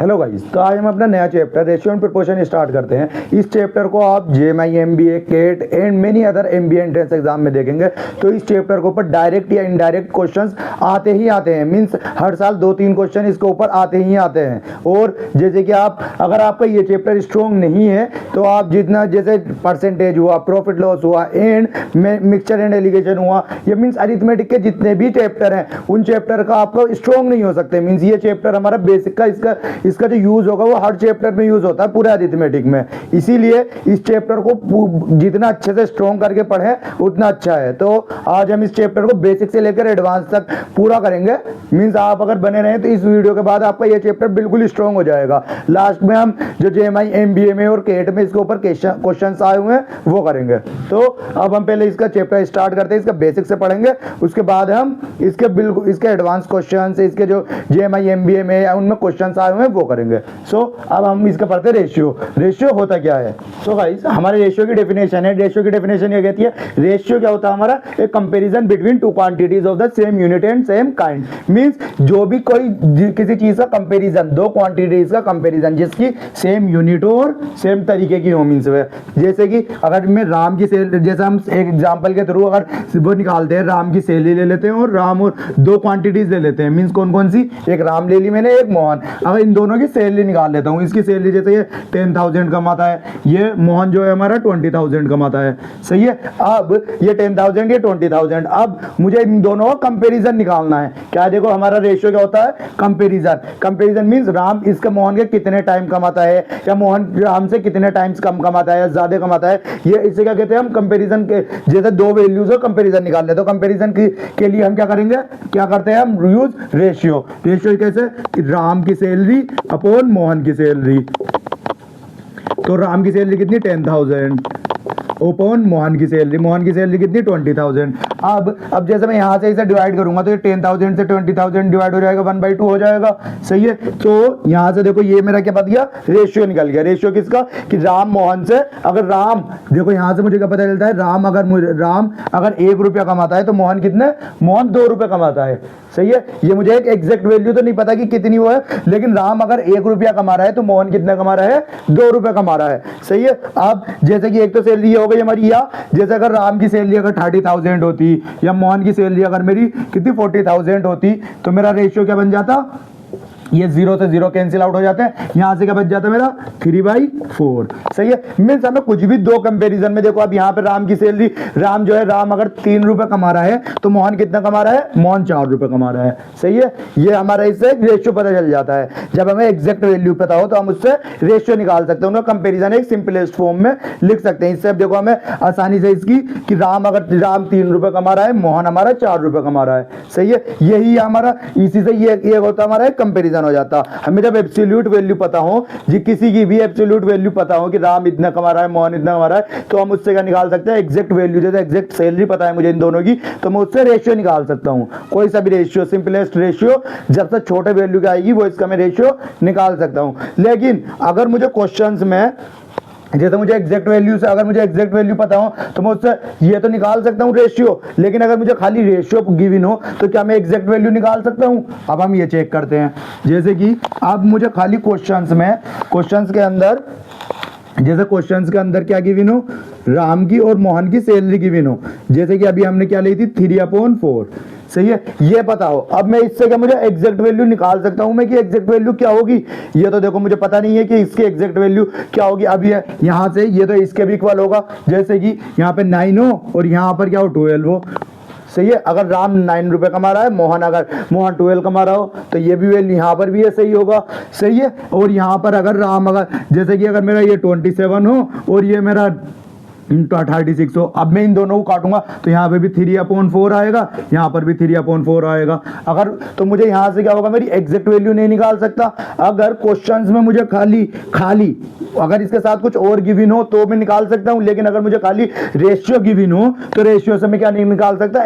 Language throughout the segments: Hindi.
हेलो गाइस, तो आज हम अपना नया chapter ratio and proportion start करते हैं। इस चैप्टर को आप JMI, MBA, CAT and many other MBA entrance exam में देखेंगे। तो इस चैप्टर के ऊपर डायरेक्ट या इनडायरेक्ट क्वेश्चंस आते ही आते हैं। मींस हर साल 2-3 क्वेश्चन इसके ऊपर आते ही आते हैं। और जैसे कि आप अगर आपका ये चैप्टर स्ट्रॉन्ग नहीं है तो आप जितना जैसे परसेंटेज हुआ, प्रॉफिट लॉस हुआ एंड मिक्सचर एंड एलिगेशन हुआ, ये मीन्स अरिथमेटिक के जितने भी चैप्टर हैं उन चैप्टर का आपको स्ट्रॉन्ग नहीं हो सकते। मीन्स ये चैप्टर हमारा बेसिक का इसका जो यूज होगा वो हर चैप्टर में यूज होता है पूरे अरिथमेटिक में। इसीलिए इस चैप्टर को जितना अच्छे से स्ट्रॉन्ग करके पढ़े उतना अच्छा है। तो आज हम इस चैप्टर को बेसिक से लेकर एडवांस तक पूरा करेंगे। मीन्स आप अगर बने रहे तो इस वीडियो के बाद आपका ये चैप्टर बिल्कुल स्ट्रॉन्ग हो जाएगा। लास्ट में हम जो जेएमआई, एमबीए में और केट में इसके ऊपर क्वेश्चन आए हुए हैं वो करेंगे। तो अब हम पहले इसका चैप्टर स्टार्ट करते हैं, इसका बेसिक से पढ़ेंगे। उसके बाद हम इसके बिल्कुल इसके एडवांस क्वेश्चन से इसके जो जेएमआई, एमबीए में या उनमें क्वेश्चन आए हुए हैं वो करेंगे। अब हम इसका पढ़ते हैं रेशियो। रेशियो होता क्या है? गाइस, हमारे रेशियो की डेफिनेशन है। रेशियो की डेफिनेशन ये कहती है, रेशियो क्या होता है हमारा? एक comparison between two quantities of the same unit and same kind. Means जो भी कोई किसी चीज का कंपैरिजन, दो क्वांटिटीज का कंपैरिजन जिसकी सेम यूनिट और सेम तरीके की हो। मींस जैसे कि अगर मैं राम की सेल, जैसे हम एक एग्जांपल के थ्रू अगर वो निकालते हैं, राम की सैलरी ले लेते हैं और राम और दो क्वांटिटीज ले लेते हैं। मींस कौन कौन सी? एक राम ले ली मैंने, एक मोहन। अगर इन दोनों की सैलरी निकाल लेता हूँ, इसकी सैलरी जैसे ये 10,000 कमाता है, ये मोहन जो है हमारा 20,000 कमाता है। सही है। अब ये 10,000, ये 20,000। अब मुझे इन दोनों का कंपैरिजन निकालना है। क्या देखो हमारा रेशियो क्या होता है? कंपैरिजन। कंपैरिजन मींस राम इसके मोहन के कितने टाइम कमाता है, या मोहन राम से कितने टाइम्स कम कमाता है या ज्यादा कमाता है। ये इसे क्या कहते हैं? हम कंपैरिजन के जैसे दो वैल्यूज हो कंपैरिजन निकाल ले, तो कंपैरिजन के लिए हम क्या करेंगे? क्या करते हैं? हम यूज रेशियो। रेशियो कैसे? कि राम की सैलरी अपॉन मोहन की सैलरी। तो राम की सैलरी कितनी? 10,000 ओपन मोहन की सैलरी। मोहन की सैलरी कितनी? 20,000। अब जैसे मैं यहां से इसे डिवाइड करूंगा तो ये 10,000 से 20,000 डिवाइड हो जाएगा, 1/2 हो जाएगा। सही है। तो यहां से देखो ये मेरा क्या बन गया? रेशियो निकल गया। रेशियो किसका? कि राम मोहन से। अगर राम, देखो यहां से मुझे क्या पता चलता है? राम अगर 1 रुपया कमाता है तो मोहन कितने? मोहन 2 रुपये कमाता है। सही है। ये मुझे एक एग्जैक्ट वैल्यू तो नहीं पता कि कितनी वो है, लेकिन राम अगर 1 रुपया कमा रहा है तो मोहन कितना कमा रहा है? 2 रुपये कमा रहा है। सही है। अब जैसे कि एक तो सैलरी हो गई हमारी, या जैसे अगर राम की सैलरी अगर 30,000 होती या मोहन की सैलरी अगर मेरी कितनी 40,000 होती तो मेरा रेशियो क्या बन जाता? ये 0 से 0 कैंसिल आउट हो जाते हैं। यहां से क्या बच जाता है मेरा? 3/4। सही है। मीन्स हमें कुछ भी दो कंपैरिजन में, देखो अब यहाँ पे राम की सैलरी, राम जो है राम अगर 3 रुपए कमा रहा है तो मोहन कितना कमा रहा है? मोहन 4 रुपए कमा रहा है। सही है। ये हमारा इससे रेशियो पता चल जाता है। जब हमें एग्जैक्ट वैल्यू पता हो तो हम उससे रेशियो निकाल सकते हैं। उनका कंपेरिजन एक सिंपलेस्ट फॉर्म में लिख सकते हैं। इससे अब देखो हमें आसानी से इसकी कि राम 3 रुपए कमा रहा है, मोहन हमारा 4 रुपए कमा रहा है। सही है। यही हमारा, इसी से ये होता है हमारा एक कंपेरिजन हो जाता। हमें जब एब्सोल्यूट वैल्यू पता हो, जी किसी की भी एब्सोल्यूट वैल्यू पता हो कि राम इतना कमा रहा है, मोहन इतना कमा रहा है, तो हम उससे क्या निकाल सकते हैं? Exact value. जैसे एग्जैक्ट सैलरी पता है मुझे इन दोनों की, तो मैं उससे रेशियो निकाल सकता हूं। कोई सा भी रेशियो, सिंपलेस्ट रेशियो जब तक छोटे वैल्यू का आएगी वो इसका मैं रेशियो निकाल सकता हूं। लेकिन अगर मुझे क्वेश्चंस में जैसे मुझे एग्जैक्ट वैल्यू से, अगर मुझे एग्जैक्ट वैल्यू पता हो तो मैं उससे ये तो निकाल सकता हूँ रेशियो। लेकिन अगर मुझे खाली रेशियो गिवन हो तो क्या मैं एग्जैक्ट वैल्यू निकाल सकता हूँ? अब हम ये चेक करते हैं। जैसे कि अब मुझे खाली क्वेश्चंस में, क्वेश्चंस के अंदर क्या गिवन हो? राम की और मोहन की सैलरी गिवन हो। जैसे कि अभी हमने क्या ली थी? 3/4। सही है। ये पता हो, अब मैं इससे क्या मुझे एग्जैक्ट वैल्यू निकाल सकता हूं मैं कि एग्जैक्ट वैल्यू क्या होगी? ये तो देखो मुझे पता नहीं है कि इसकी एग्जैक्ट वैल्यू क्या होगी। अब ये यहां से ये तो इसके भी इक्वल होगा। जैसे कि यहाँ पे 9 हो और यहाँ पर क्या हो? 12 हो। सही है। अगर राम 9 रुपए कमा रहा है, मोहन 12 कमा रहा हो तो ये भी वैल्यू यहाँ पर भी है। सही होगा। सही है। और यहाँ पर अगर जैसे कि अगर मेरा ये 27 हो और ये मेरा 36 हो, अब मैं इन दोनों को काटूंगा तो यहाँ पे भी 3/4 आएगा, यहाँ पर भी 3/4 आएगा। अगर तो मुझे यहाँ से क्या होगा? मेरी एग्जैक्ट वैल्यू नहीं निकाल सकता। अगर क्वेश्चंस में मुझे खाली अगर इसके साथ कुछ और गिवन हो तो मैं निकाल सकता हूं। लेकिन अगर मुझे खाली रेशियो गिवन हो तो रेशियो से मैं क्या नहीं निकाल सकता?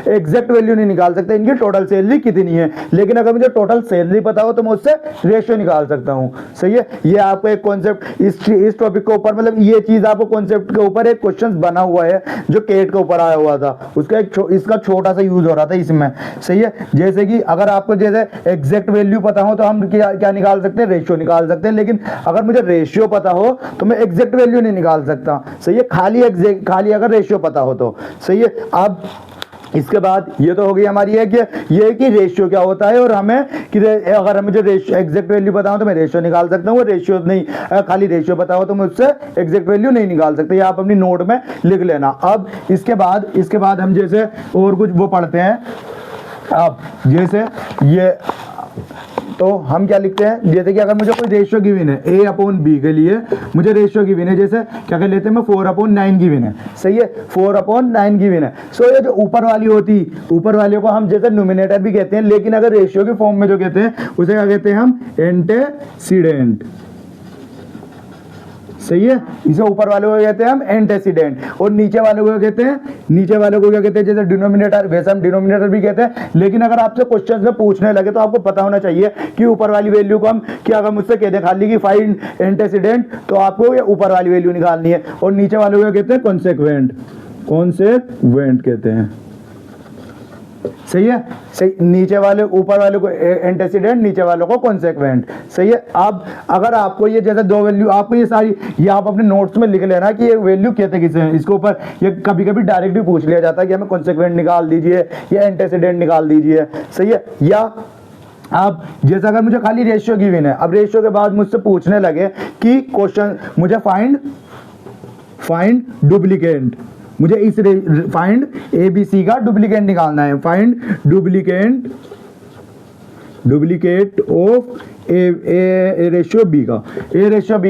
एग्जैक्ट वैल्यू नहीं निकाल सकता इनकी टोटल सैलरी कितनी है। लेकिन अगर मुझे टोटल सैलरी पता हो तो मैं उससे रेशियो निकाल सकता हूं। सही है। ये आपको एक कॉन्सेप्ट इस टॉपिक के ऊपर, मतलब ये चीज आपको कॉन्सेप्ट के ऊपर ऊपर एक क्वेश्चन बना हुआ है जो केट के ऊपर आया हुआ था, उसका इसका छोटा सा यूज हो रहा था इसमें, सही है। जैसे कि अगर आपको जैसे एग्जैक्ट वैल्यू पता हो तो हम क्या निकाल सकते हैं, रेशियो निकाल सकते हैं, लेकिन अगर मुझे रेशियो पता हो तो मैं एग्जैक्ट वैल्यू नहीं निकाल सकता, सही है, खाली अगर रेशियो पता हो तो, सही है। अब इसके बाद ये तो हो गई हमारी है कि रेशियो क्या होता है, और हमें कि अगर मुझे रेशियो एग्जैक्ट वैल्यू पता हो तो मैं रेशियो निकाल सकता हूँ, वो रेशियो नहीं, खाली रेशियो पता हो तो मैं उससे एग्जैक्ट वैल्यू नहीं निकाल सकते, ये आप अपनी नोट में लिख लेना। अब इसके बाद हम जैसे और कुछ वो पढ़ते हैं। अब जैसे ये तो हम क्या लिखते हैं, जैसे कि अगर मुझे कोई रेशियो गिवन है a/b के लिए, मुझे रेशियो गिवन है, जैसे क्या कर लेते हैं, मैं 4/9 गिवन है, सही है, 4/9 गिवन है। सो ये जो ऊपर वाली होती, ऊपर वाले को हम जैसे न्यूमिनेटर भी कहते हैं, लेकिन अगर रेशियो के फॉर्म में जो कहते हैं उसे क्या कहते हैं हम, एंटेसिडेंट, सही है। इसे ऊपर वाले को कहते हैं हम एंटेसिडेंट, और नीचे वाले को कहते हैं, नीचे वाले को क्या कहते हैं, जैसे डिनोमिनेटर, वैसे हम डिनोमिनेटर भी कहते हैं। लेकिन अगर आपसे क्वेश्चन में पूछने लगे तो आपको पता होना चाहिए कि ऊपर वाली वैल्यू को हम क्या, अगर मुझसे कह दे खाली कि फाइंड एंटेसिडेंट, तो आपको ये ऊपर वाली वैल्यू निकालनी है, और नीचे वाले को कहते हैं कॉन्सेक्वेंट, कॉन्सेक्वेंट कहते हैं, सही है, सही। नीचे वाले, ऊपर वाले को एंटेसिडेंट, नीचे वालों को कॉन्सेक्वेंट, सही है। अब अगर आपको ये जैसे दो वैल्यू, आपको ये सारी ये आप अपने नोट्स में लिख लेना कि ये वैल्यू कहते किसे हैं, इसके ऊपर ये कभी कभी डायरेक्ट भी पूछ लिया जाता है कि हमें कॉन्सेक्वेंट निकाल दीजिए या एंटेसिडेंट निकाल दीजिए, सही है। या अब जैसे अगर मुझे खाली रेशियो गिवन है, अब रेशियो के बाद मुझसे पूछने लगे कि क्वेश्चन मुझे फाइंड डुप्लीकेट, मुझे इस फाइंड ABC का डुप्लीकेट निकालना है, find duplicate of A ratio B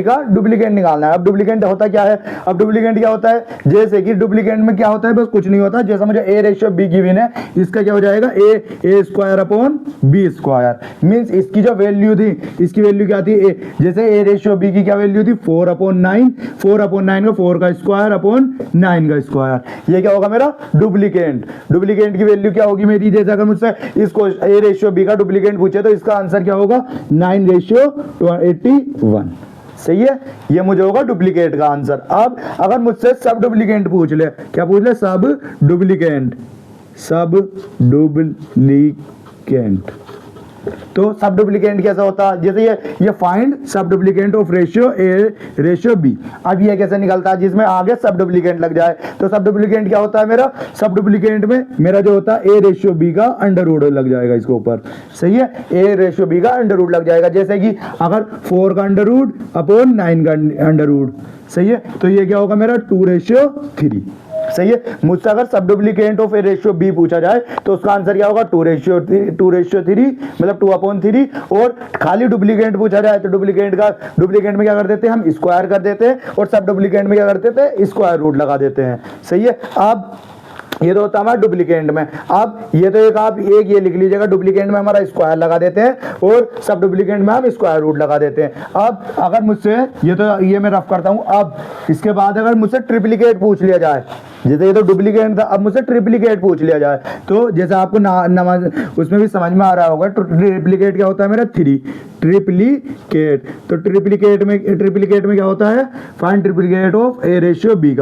का डुप्लीकेट निकालना है। अब डुप्लीकेट होता क्या है, अब डुप्लीकेट क्या होता है, जैसे कि डुप्लीकेट में क्या होता है, बस कुछ नहीं होता, जैसा मुझे ए रेशियो बी गिवन है, इसका क्या हो जाएगा, a² मींस इसकी जो वैल्यू थी, इसकी वैल्यू क्या थी, जैसे ए रेशियो बी की क्या वैल्यू थी, 4/9 का 4 का स्क्वायर अपॉन 9 का स्क्वायर, ये क्या होगा मेरा डुप्लीकेट की वैल्यू क्या होगी मेरी, जैसे अगर मुझसे इसको ए रेशियो बी का डुप्लीकेट पूछे तो इसका आंसर क्या होगा, 9/81, सही है, ये मुझे होगा डुप्लीकेट का आंसर। अब अगर मुझसे सब डुप्लीकेट पूछ ले, क्या पूछ ले, सब डुप्लीकेट, तो सब डुप्लीकेट कैसा होता है, जैसे ये find sub duplicate of ratio A ratio B, अब ये कैसे निकलता है, जिसमें आगे सब डुप्लीकेट लग जाए, तो सब डुप्लीकेट क्या होता है मेरा, सब डुप्लीकेट में मेरा जो होता है ए रेशियो बी का अंडर रूट लग जाएगा इसके ऊपर, सही है, ए रेशियो बी का अंडर रूट लग जाएगा, जैसे कि अगर 4 का अंडर रूट अपॉन 9 का अंडर रूट, सही है, तो ये क्या होगा मेरा 2/3, सही है। मुझसे अगर sub duplicate of A ratio B पूछा जाए तो उसका आंसर क्या होगा, 2/3 मतलब 2/3, और खाली डुप्लीकेट पूछा जाए तो डुप्लीकेट में क्या कर देते हैं हम, स्क्वायर कर देते हैं, और सब डुप्लीकेट में क्या करते थे, स्क्वायर रूट लगा देते हैं, सही है। अब ये तो होता है हमारा डुप्लीकेट में। अब ये तो आप ये लिख लीजिएगा, डुप्लीकेट में हमारा स्क्वायर लगा देते हैं और सब डुप्लीकेट में हम स्क्वायर रूट लगा देते हैं। अब अगर मुझसे ये मैं रफ करता हूं। अब इसके बाद अगर मुझसे ट्रिप्लीकेट पूछ लिया जाए, जैसे ये तो डुप्लीकेट था, अब मुझसे ट्रिप्लीकेट पूछ लिया जाए, तो जैसे आपको उसमें भी समझ में आ रहा होगा, ट्रिप्लीकेट क्या होता है मेरा, 3 ट्रिप्लीकेट। तो ट्रिप्लीकेट में क्या होता है, find triplicate of A ratio B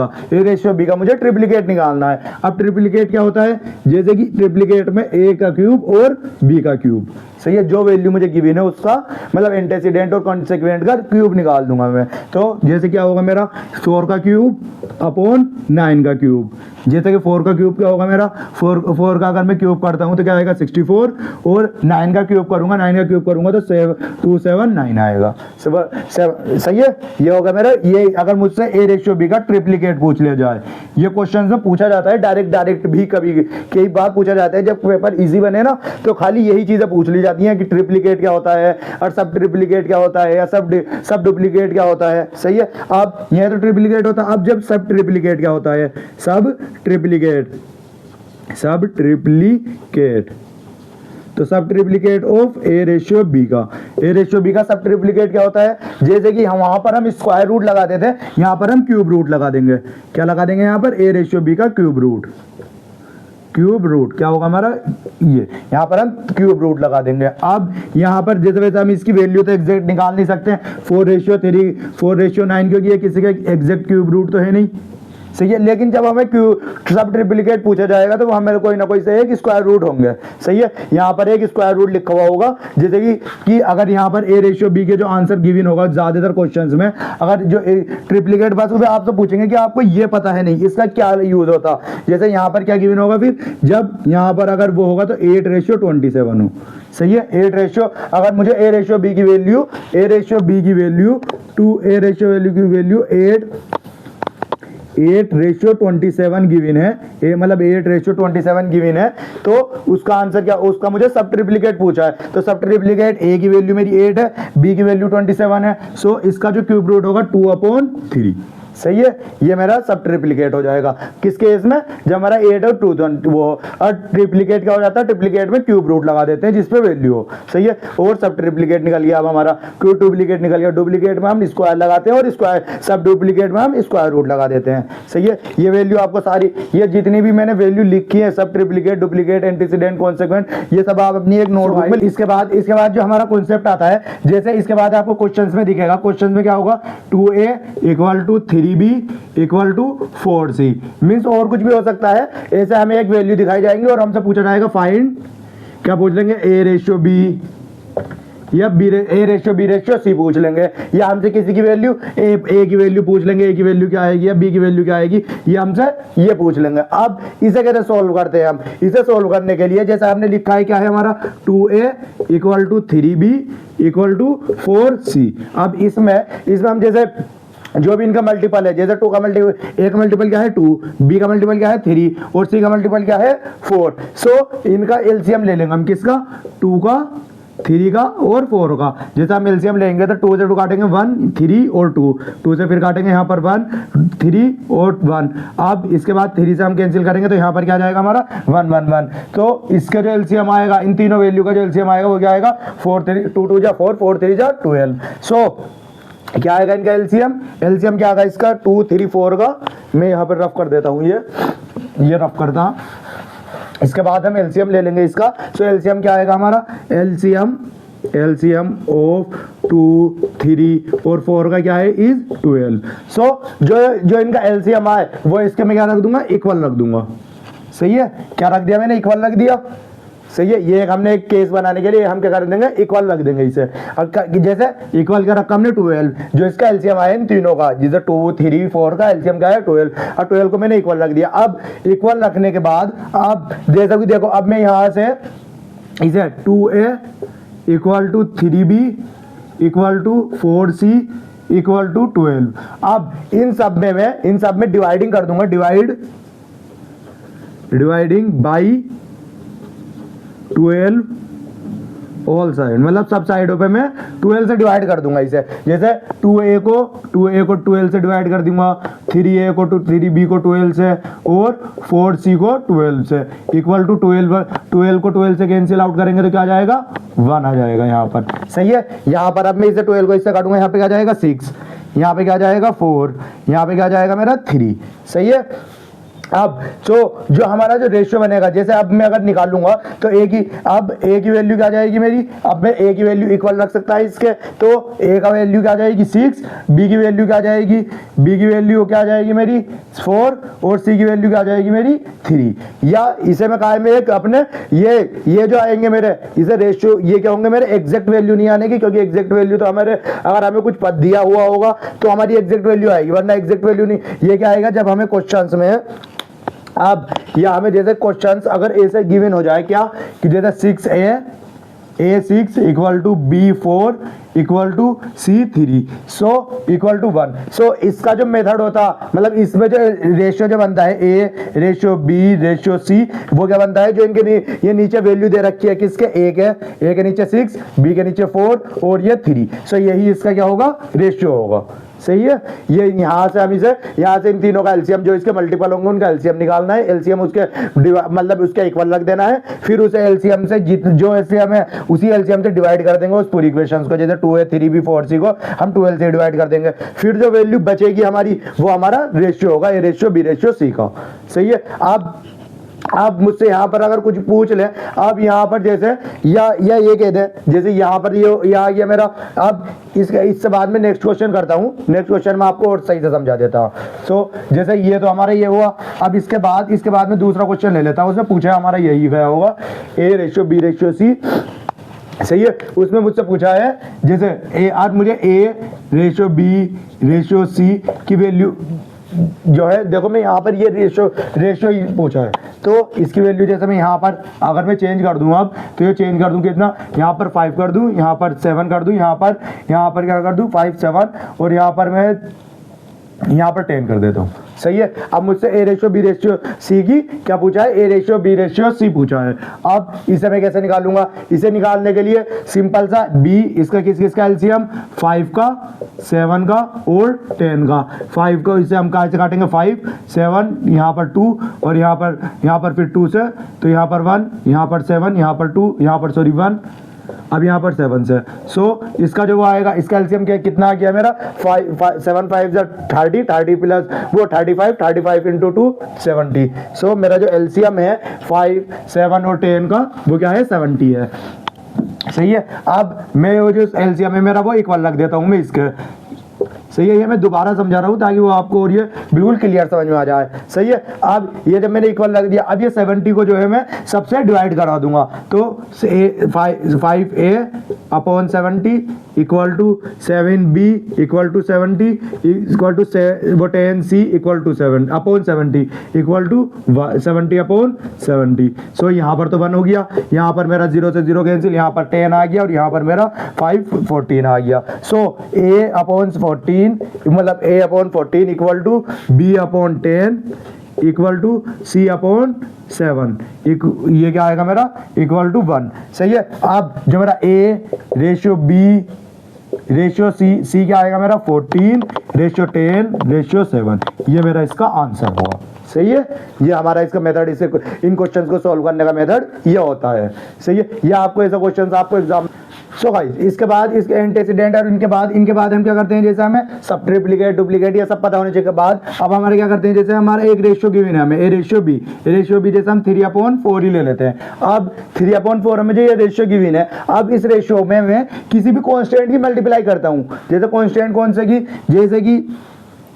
का मुझे ट्रिप्लीकेट निकालना है। अब ट्रिप्लीकेट क्या होता है, जैसे कि ट्रिप्लीकेट में ए का क्यूब और बी का क्यूब, सही है, जो वैल्यू मुझे गिवन है उसका मतलब एंटेसिडेंट और कॉन्सेक्वेंट का क्यूब निकाल दूंगा मैं। तो जैसे क्या होगा मेरा 4 का क्यूब अपॉन 9 का क्यूब, जैसे कि 4 का क्यूब क्या होगा मेरा, 4 का अगर मैं क्यूब करता हूं तो क्या आएगा 64, और 9 का क्यूब करूंगा, 9 का क्यूब करूंगा तो 279 आएगा, सही है। ये होगा मेरा, ये अगर मुझसे ए रेशियो बी का ट्रिप्लीकेट पूछ लिया जाए, ये क्वेश्चन में पूछा जाता है डायरेक्ट भी, कई बार पूछा जाता है जब पेपर इजी बने ना, तो खाली यही चीजें पूछ ली जाती हैं कि ट्रिप्लीकेट क्या होता है और सब ट्रिप्लीकेट क्या होता है, या सब डुप्लीकेट क्या होता है, सही है। अब यह तो ट्रिप्लीकेट होता है, अब जब सब ट्रिप्लीकेट क्या होता है, सब ट्रिप्लीकेट, तो sub triplicate of A ratio B का सब ट्रिप्लीकेट क्या होता है, जैसे कि हम वहां पर हम स्क्वायर रूट लगाते थे, यहां पर हम क्यूब रूट लगा देंगे। क्या लगा देंगे यहां पर, ए रेशियो बी का क्यूब रूट क्या होगा हमारा, ये यहाँ पर हम क्यूब रूट लगा देंगे। अब यहाँ पर जैसे वैसे हम इसकी वैल्यू तो एग्जैक्ट निकाल नहीं सकते, 4/3 4/9, क्योंकि ये किसी का एग्जैक्ट क्यूब रूट तो है नहीं, सही है। लेकिन जब हमें सब ट्रिप्लिकेट पूछा जाएगा तो हमें कोई ना कोई से एक स्क्वायर रूट होंगे, सही है। यहाँ पर एक स्क्वायर रूट लिखा हुआ होगा, जैसे कि अगर यहाँ पर a रेशियो b के जो आंसर गिवन होगा ज्यादातर क्वेश्चंस में, अगर जो ट्रिप्लिकेट बस उसमें आपसे पूछेंगे कि आपको ये पता है नहीं इसका क्या यूज होता, जैसे यहाँ पर क्या गिवन होगा, फिर जब यहाँ पर अगर वो होगा तो 8:27 हो, सही है। 8 अगर मुझे a रेशियो b की वैल्यू 8:27 गिवन है, मतलब 8:27 गिवन है, तो उसका आंसर क्या, उसका मुझे सब ट्रिप्लिकेट पूछा है, तो सब ट्रिप्लिकेट a की वैल्यू मेरी 8 है, b की वैल्यू 27 है, सो इसका जो क्यूब रूट होगा 2/3, सही है। ये मेरा सब ट्रिप्लिकेट हो जाएगा किस केस में, जब हमारा 8 और 2 वो, और ट्रिप्लिकेट क्या हो जाता है, ट्रिप्लिकेट में क्यूब रूट लगा देते हैं जिस पे वैल्यू हो, सही है। और सब ट्रिप्लिकेट निकल गया, अब हमारा क्यूब डुप्लीकेट निकल गया, डुप्लीकेट में हम स्क्वायर लगाते हैं और स्क्वायर सब डुप्लीकेट में हम स्क्वायर रूट लगा देते हैं, सही है। ये वैल्यू आपको सारी, ये जितनी भी मैंने वैल्यू लिखी है, सब ट्रिप्लिकेट, डुप्लीकेट, एंटीसीडेंट, कॉन्सेक्वेंट, ये सब आप अपनी एक नोटबुक में, इसके बाद जो हमारा कॉन्सेप्ट आता है, जैसे इसके बाद आपको क्वेश्चंस में दिखेगा, क्वेश्चंस में क्या होगा, 2a = 3b = 4c, मीन्स और कुछ भी हो सकता है, ऐसे हमें एक वैल्यू दिखाई जाएंगे और हमसे पूछा जाएगा फाइंड, क्या पूछ लेंगे, a रेशियो b या a ratio b ratio c पूछ लेंगे, या हमसे किसी की वैल्यू a की वैल्यू पूछ लेंगे, a की वैल्यू क्या आएगी या b की वैल्यू क्या आएगी, ये हमसे ये पूछ लेंगे। अब इसे कैसे सॉल्व करते हैं हम, इसे सॉल्व करने के लिए जैसे हमने लिखा है, क्या है हमारा 2a = 3b = 4c। अब इसमें हम जैसे जो भी इनका मल्टीपल है, जैसे 2 का मल्टीपल, a का मल्टीपल क्या है 2, b का मल्टीपल क्या है 3 और c का मल्टीपल क्या है 4, सो इनका एलसीएम ले लेंगे हम, किसका, 2 का, 3 का और 4 का। जैसे हम एलसीएम लेंगे तो 2 से 2 काटेंगे 1, 3 और 2 से फिर काटेंगे यहाँ पर 1, 3 और 1। अब इसके बाद 3 से हम कैंसिल करेंगे तो यहाँ पर क्या जाएगा हमारा 1, 1, 1। तो इसका जो एलसीएम आएगा, इन तीनों वैल्यू का जो एलसीएम आएगा वो क्या आएगा, 4 3 2 2 4 4 3 12। सो क्या आएगा इनका एलसीएम क्या आएगा इसका 2 3 4 का, मैं यहाँ पर रफ कर देता हूँ, ये रफ करता। इसके बाद हम एलसीएम ले लेंगे इसका, सो एलसीएम क्या आएगा हमारा, एलसीएम ऑफ 2 3 और 4 का क्या है इज 12। सो जो इनका एलसीएम आए वो इसके मैं क्या रख दूंगा, इक्वल रख दूंगा, सही है। क्या रख दिया मैंने, इक्वल रख दिया, सही है। ये हमने एक केस बनाने के लिए हम क्या कर देंगे, इक्वल रख देंगे इसे। जैसे इक्वल क्या रखा हमने 12, जो इसका एलसीएम आया इन तीनों का, जैसे 2 3 4 का एलसीएम क्या है 12, और 12 को मैंने इक्वल रख दिया। अब इक्वल रखने के बाद अब जैसा कि देखो, अब मैं यहाँ से इसे 2a = 3b = 4c = 12, अब इन सब में डिवाइडिंग कर दूंगा, डिवाइडिंग बाई 12 ऑल साइड, मतलब सब साइडों पे मैं 12 से डिवाइड कर दूंगा इसे। जैसे 2a को 12 से डिवाइड कर दूंगा, 3a को 3b को 12 से और 4c को 12 से, इक्वल टू 12 को 12 से कैंसिल आउट करेंगे तो क्या आ जाएगा, 1 आ जाएगा यहाँ पर, सही है। यहाँ पर अब मैं इसे 12 को इससे काटूंगा, यहाँ पे क्या जाएगा 6, यहाँ पे क्या जाएगा 4, यहाँ पे क्या जाएगा मेरा 3, सही है। अब जो हमारा जो रेशियो बनेगा, जैसे अब मैं अगर निकालूंगा तो a की वैल्यू क्या जाएगी मेरी, अब मैं a की वैल्यू इक्वल रख सकता है इसके, तो a का वैल्यू क्या जाएगी 6, b की वैल्यू क्या जाएगी, b की वैल्यू क्या जाएगी मेरी 4 और c की वैल्यू क्या जाएगी मेरी 3। या इसे मैं कहा में एक अपने ये जो आएंगे मेरे, इसे रेशियो ये क्या होंगे मेरे, एग्जैक्ट वैल्यू नहीं आने की, क्योंकि एग्जैक्ट वैल्यू तो हमारे, अगर हमें कुछ पद दिया हुआ होगा तो हमारी एग्जैक्ट वैल्यू आएगी, वरना एग्जैक्ट वैल्यू नहीं। ये क्या आएगा जब हमें क्वेश्चंस में, अब या हमें जैसे क्वेश्चंस अगर ए से गिवन हो जाए, क्या कि जैसे 6a6 = b4 = c3 सो = 1। सो इसका जो मेथड होता, मतलब इसमें जो रेशियो जो बनता है a ratio b ratio c, वो क्या बनता है, जो इनके ये नीचे वैल्यू दे रखी है, किसके a के नीचे 6, b के नीचे 4 और ये 3, सो यही इसका क्या होगा, रेशियो होगा, सही है। ये यहाँ से हम यहाँ से इन तीनों का एलसीएम, जो इसके मल्टीपल होंगे उनका एलसीएम निकालना है, एलसीएम उसके मतलब उसके इक्वल रख देना है, फिर उसे एलसीएम से जो एलसीएम है उसी एलसीएम से डिवाइड कर देंगे उस पूरी इक्वेशंस को। जैसे 2a 3b 4c को हम 12 से डिवाइड कर देंगे, फिर जो वैल्यू बचेगी हमारी वो हमारा रेशियो होगा, ए रेशियो b रेशियो c का, सही है। अब अब मुझसे यहाँ पर अगर कुछ पूछ ले, अब यहाँ पर जैसे या ये कह दे, जैसे यहाँ पर ये आ गया मेरा। अब इससे बाद में नेक्स्ट क्वेश्चन करता हूँ, नेक्स्ट क्वेश्चन में आपको और सही से समझा देता हूँ। सो जैसे ये तो हमारा ये हुआ। अब इसके बाद में दूसरा क्वेश्चन ले लेता हूँ। उसमें पूछा है हमारा यही गया होगा A/B/C, सही है। उसमें मुझसे पूछा है जैसे आज मुझे A/B/C की वैल्यू जो है, देखो मैं यहाँ पर ये रेशियो ही पूछा है, तो इसकी वैल्यू जैसे मैं यहाँ पर अगर मैं चेंज कर दूँ अब, तो ये चेंज कर दूँ कितना, यहाँ पर 5 कर दूँ, यहाँ पर 7 कर दूँ, यहाँ पर क्या कर दूँ 5 7, और यहाँ पर मैं यहाँ पर 10 कर देता हूँ, सही है। अब मुझसे A/B/C की क्या पूछा है, A/B/C पूछा है। अब इसे मैं कैसे निकालूंगा, इसे निकालने के लिए सिंपल सा B, इसका किसका एलसीएम, 5 का 7 का और 10 का। 5 को इसे हम कहाँ से काटेंगे, 5 7, यहाँ पर 2 और यहाँ पर फिर 2 से, तो यहाँ पर 1, यहाँ पर 7, यहाँ पर 2, यहाँ पर 1, अब यहाँ पर 7 से। सो इसका जो वो आएगा, इसका एलसीएम कितना आ गया मेरा, 7 5 30, 30 प्लस वो 35 इंटू 2 70। सो मेरा जो एलसीएम है 5 7 और 10 का वो क्या है, 70 है, सही है। अब मैं वो जो एलसीएम है मेरा वो इक्वल रख देता हूँ मैं इसके, सही है। ये मैं दोबारा समझा रहा हूँ ताकि वो आपको और ये बिल्कुल क्लियर समझ में आ जाए, सही है। अब ये जब मैंने इक्वल रख दिया, अब ये 70 को जो है मैं सबसे डिवाइड करा दूंगा, तो 5A/70 equal to 7B equal to 70 equal to 10C equal to 7/70 equal to 70/70। So यहाँ पर तो 1 हो गया, यहाँ पर मेरा 0 से 0 कैंसिल, यहाँ पर 10 आ गया और यहाँ पर मेरा 5/14 आ गया। सो A/14 मतलब A/14 equal to B/10 equal to C/7, ये क्या आएगा मेरा, इक्वल टू 1, सही है। अब जो मेरा A/B/C क्या आएगा मेरा, 14/10/7, ये मेरा इसका आंसर होगा, सही है। ये हमारा इसका मेथड, इसे इन क्वेश्चंस को सॉल्व करने का मेथड ये होता है, सही है। ये आपको ऐसा क्वेश्चंस आपको एग्जाम। सो गाइस इसके बाद इसके एंटीसीडेंट और इनके बाद हम क्या करते हैं, जैसे हमें सब ट्रिप्लीकेट डुप्लीकेट ये सब पता होने के बाद अब हमारे क्या करते हैं, जैसे हमारा एक रेशियो गिवन है हमें A/B जैसे हम 3/4 ही ले लेते हैं। अब 3/4 में जो ये रेशियो गिवन है, अब इस रेशियो में मैं किसी भी कांस्टेंट की मल्टीप्लाई करता हूँ। जैसे कांस्टेंट कौन से की, जैसे कि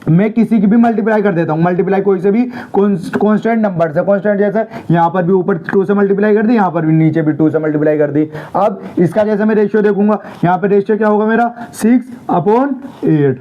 मैं किसी की भी मल्टीप्लाई कर देता हूँ, मल्टीप्लाई कोई से भी कांस्टेंट नंबर से, कांस्टेंट जैसे यहाँ पर भी ऊपर 2 से मल्टीप्लाई कर दी, यहाँ पर भी नीचे भी 2 से मल्टीप्लाई कर दी। अब इसका जैसे मैं रेशियो देखूंगा, यहाँ पे रेशियो क्या होगा मेरा 6/8,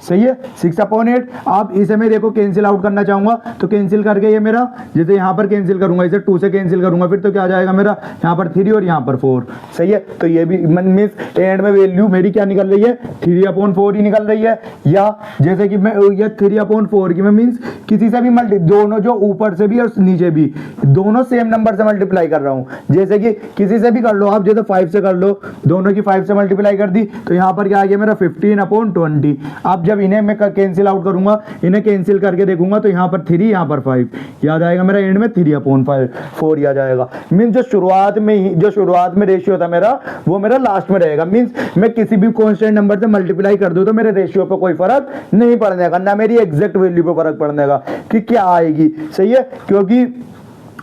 सही है 6/8। आप इसे मैं देखो कैंसिल आउट करना चाहूंगा, तो कैंसिल करके ये मेरा, जैसे यहाँ पर कैंसिल करूंगा, इसे 2 से कैंसिल करूंगा, फिर तो क्या आ जाएगा मेरा यहाँ पर 3 और यहाँ पर 4, सही है। तो ये भी मीन्स एंड में वैल्यू मेरी क्या निकल रही है, 3/4 ही निकल रही है। या जैसे कि मैं ये 3/4 की मैं मीन्स किसी से भी दोनों जो ऊपर से भी और नीचे भी दोनों सेम नंबर से मल्टीप्लाई कर रहा हूँ। जैसे कि किसी से भी कर लो आप, जैसे 5 से कर लो, दोनों की 5 से मल्टीप्लाई कर दी, तो यहाँ पर क्या आ गया मेरा 15/20। अब जब इन्हें मैं कैंसिल आउट करूंगा, इन्हें कैंसिल करके देखूंगा, तो यहाँ पर 3 यहाँ पर 5 याद आएगा मेरा, एंड में 3/4 याद आएगा। मीन्स जो शुरुआत में रेशियो था मेरा, वो मेरा लास्ट में रहेगा। मीन्स मैं किसी भी कांस्टेंट नंबर से मल्टीप्लाई कर दूं तो मेरे रेशियो पे कोई फर्क नहीं पड़ने का, ना मेरी एग्जैक्ट वैल्यू पे फर्क पड़ने का कि क्या आएगी, सही है। क्योंकि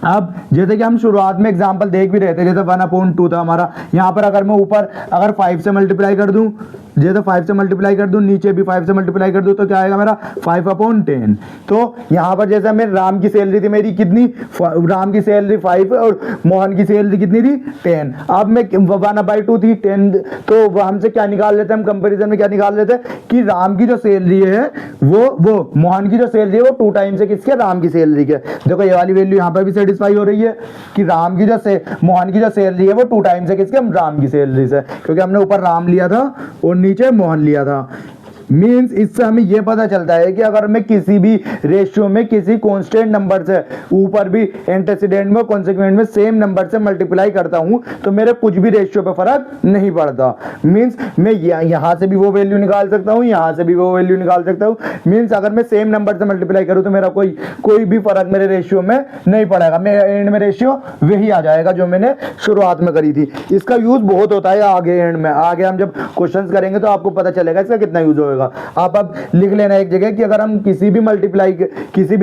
अब जैसे कि हम शुरुआत में एग्जांपल देख भी रहे थे, जैसे 1/2 था हमारा, यहाँ पर अगर मैं ऊपर अगर 5 से मल्टीप्लाई कर दूं, जैसे 5 से मल्टीप्लाई कर दूं, नीचे भी 5 से मल्टीप्लाई कर दूं, तो क्या आएगा मेरा 5/10। तो यहाँ पर जैसे मैं राम की सैलरी थी मेरी कितनी, राम की सैलरी 5 और मोहन की सैलरी कितनी थी 10। अब मैं 1/2 थी 10, तो हमसे क्या निकाल लेते हैं, हम कंपेरिजन में क्या निकाल लेते हैं कि राम की जो सैलरी है वो मोहन की जो सैलरी है वो 2 टाइम्स है किसके, राम की सैलरी के। देखो ये वाली वैल्यू यहाँ पर भी सेटिस्फाई हो रही है कि राम की मोहन की जो सैलरी है वो 2 टाइम्स है किसके, हम राम की सैलरी से, क्योंकि हमने ऊपर राम लिया था और नीचे मोहन लिया था। मीन्स इससे हमें यह पता चलता है कि अगर मैं किसी भी रेशियो में किसी कांस्टेंट नंबर से ऊपर भी एंटीसीडेंट में कॉन्सिक्वेंट में सेम नंबर से मल्टीप्लाई करता हूं तो मेरे कुछ भी रेशियो पे फर्क नहीं पड़ता। मीन्स मैं यहां से भी वो वैल्यू निकाल सकता हूं, यहां से भी वो वैल्यू निकाल सकता हूं। मीन्स अगर मैं सेम नंबर से मल्टीप्लाई करूं तो मेरा कोई भी फर्क मेरे रेशियो में नहीं पड़ेगा, मेरे एंड में रेशियो वही आ जाएगा जो मैंने शुरुआत में करी थी। इसका यूज बहुत होता है आगे एंड में, आगे हम जब क्वेश्चन करेंगे तो आपको पता चलेगा इसका कितना यूज होगा। जाएगा। आप अब लिख लेना एक जगह कि अगर हम किसी भी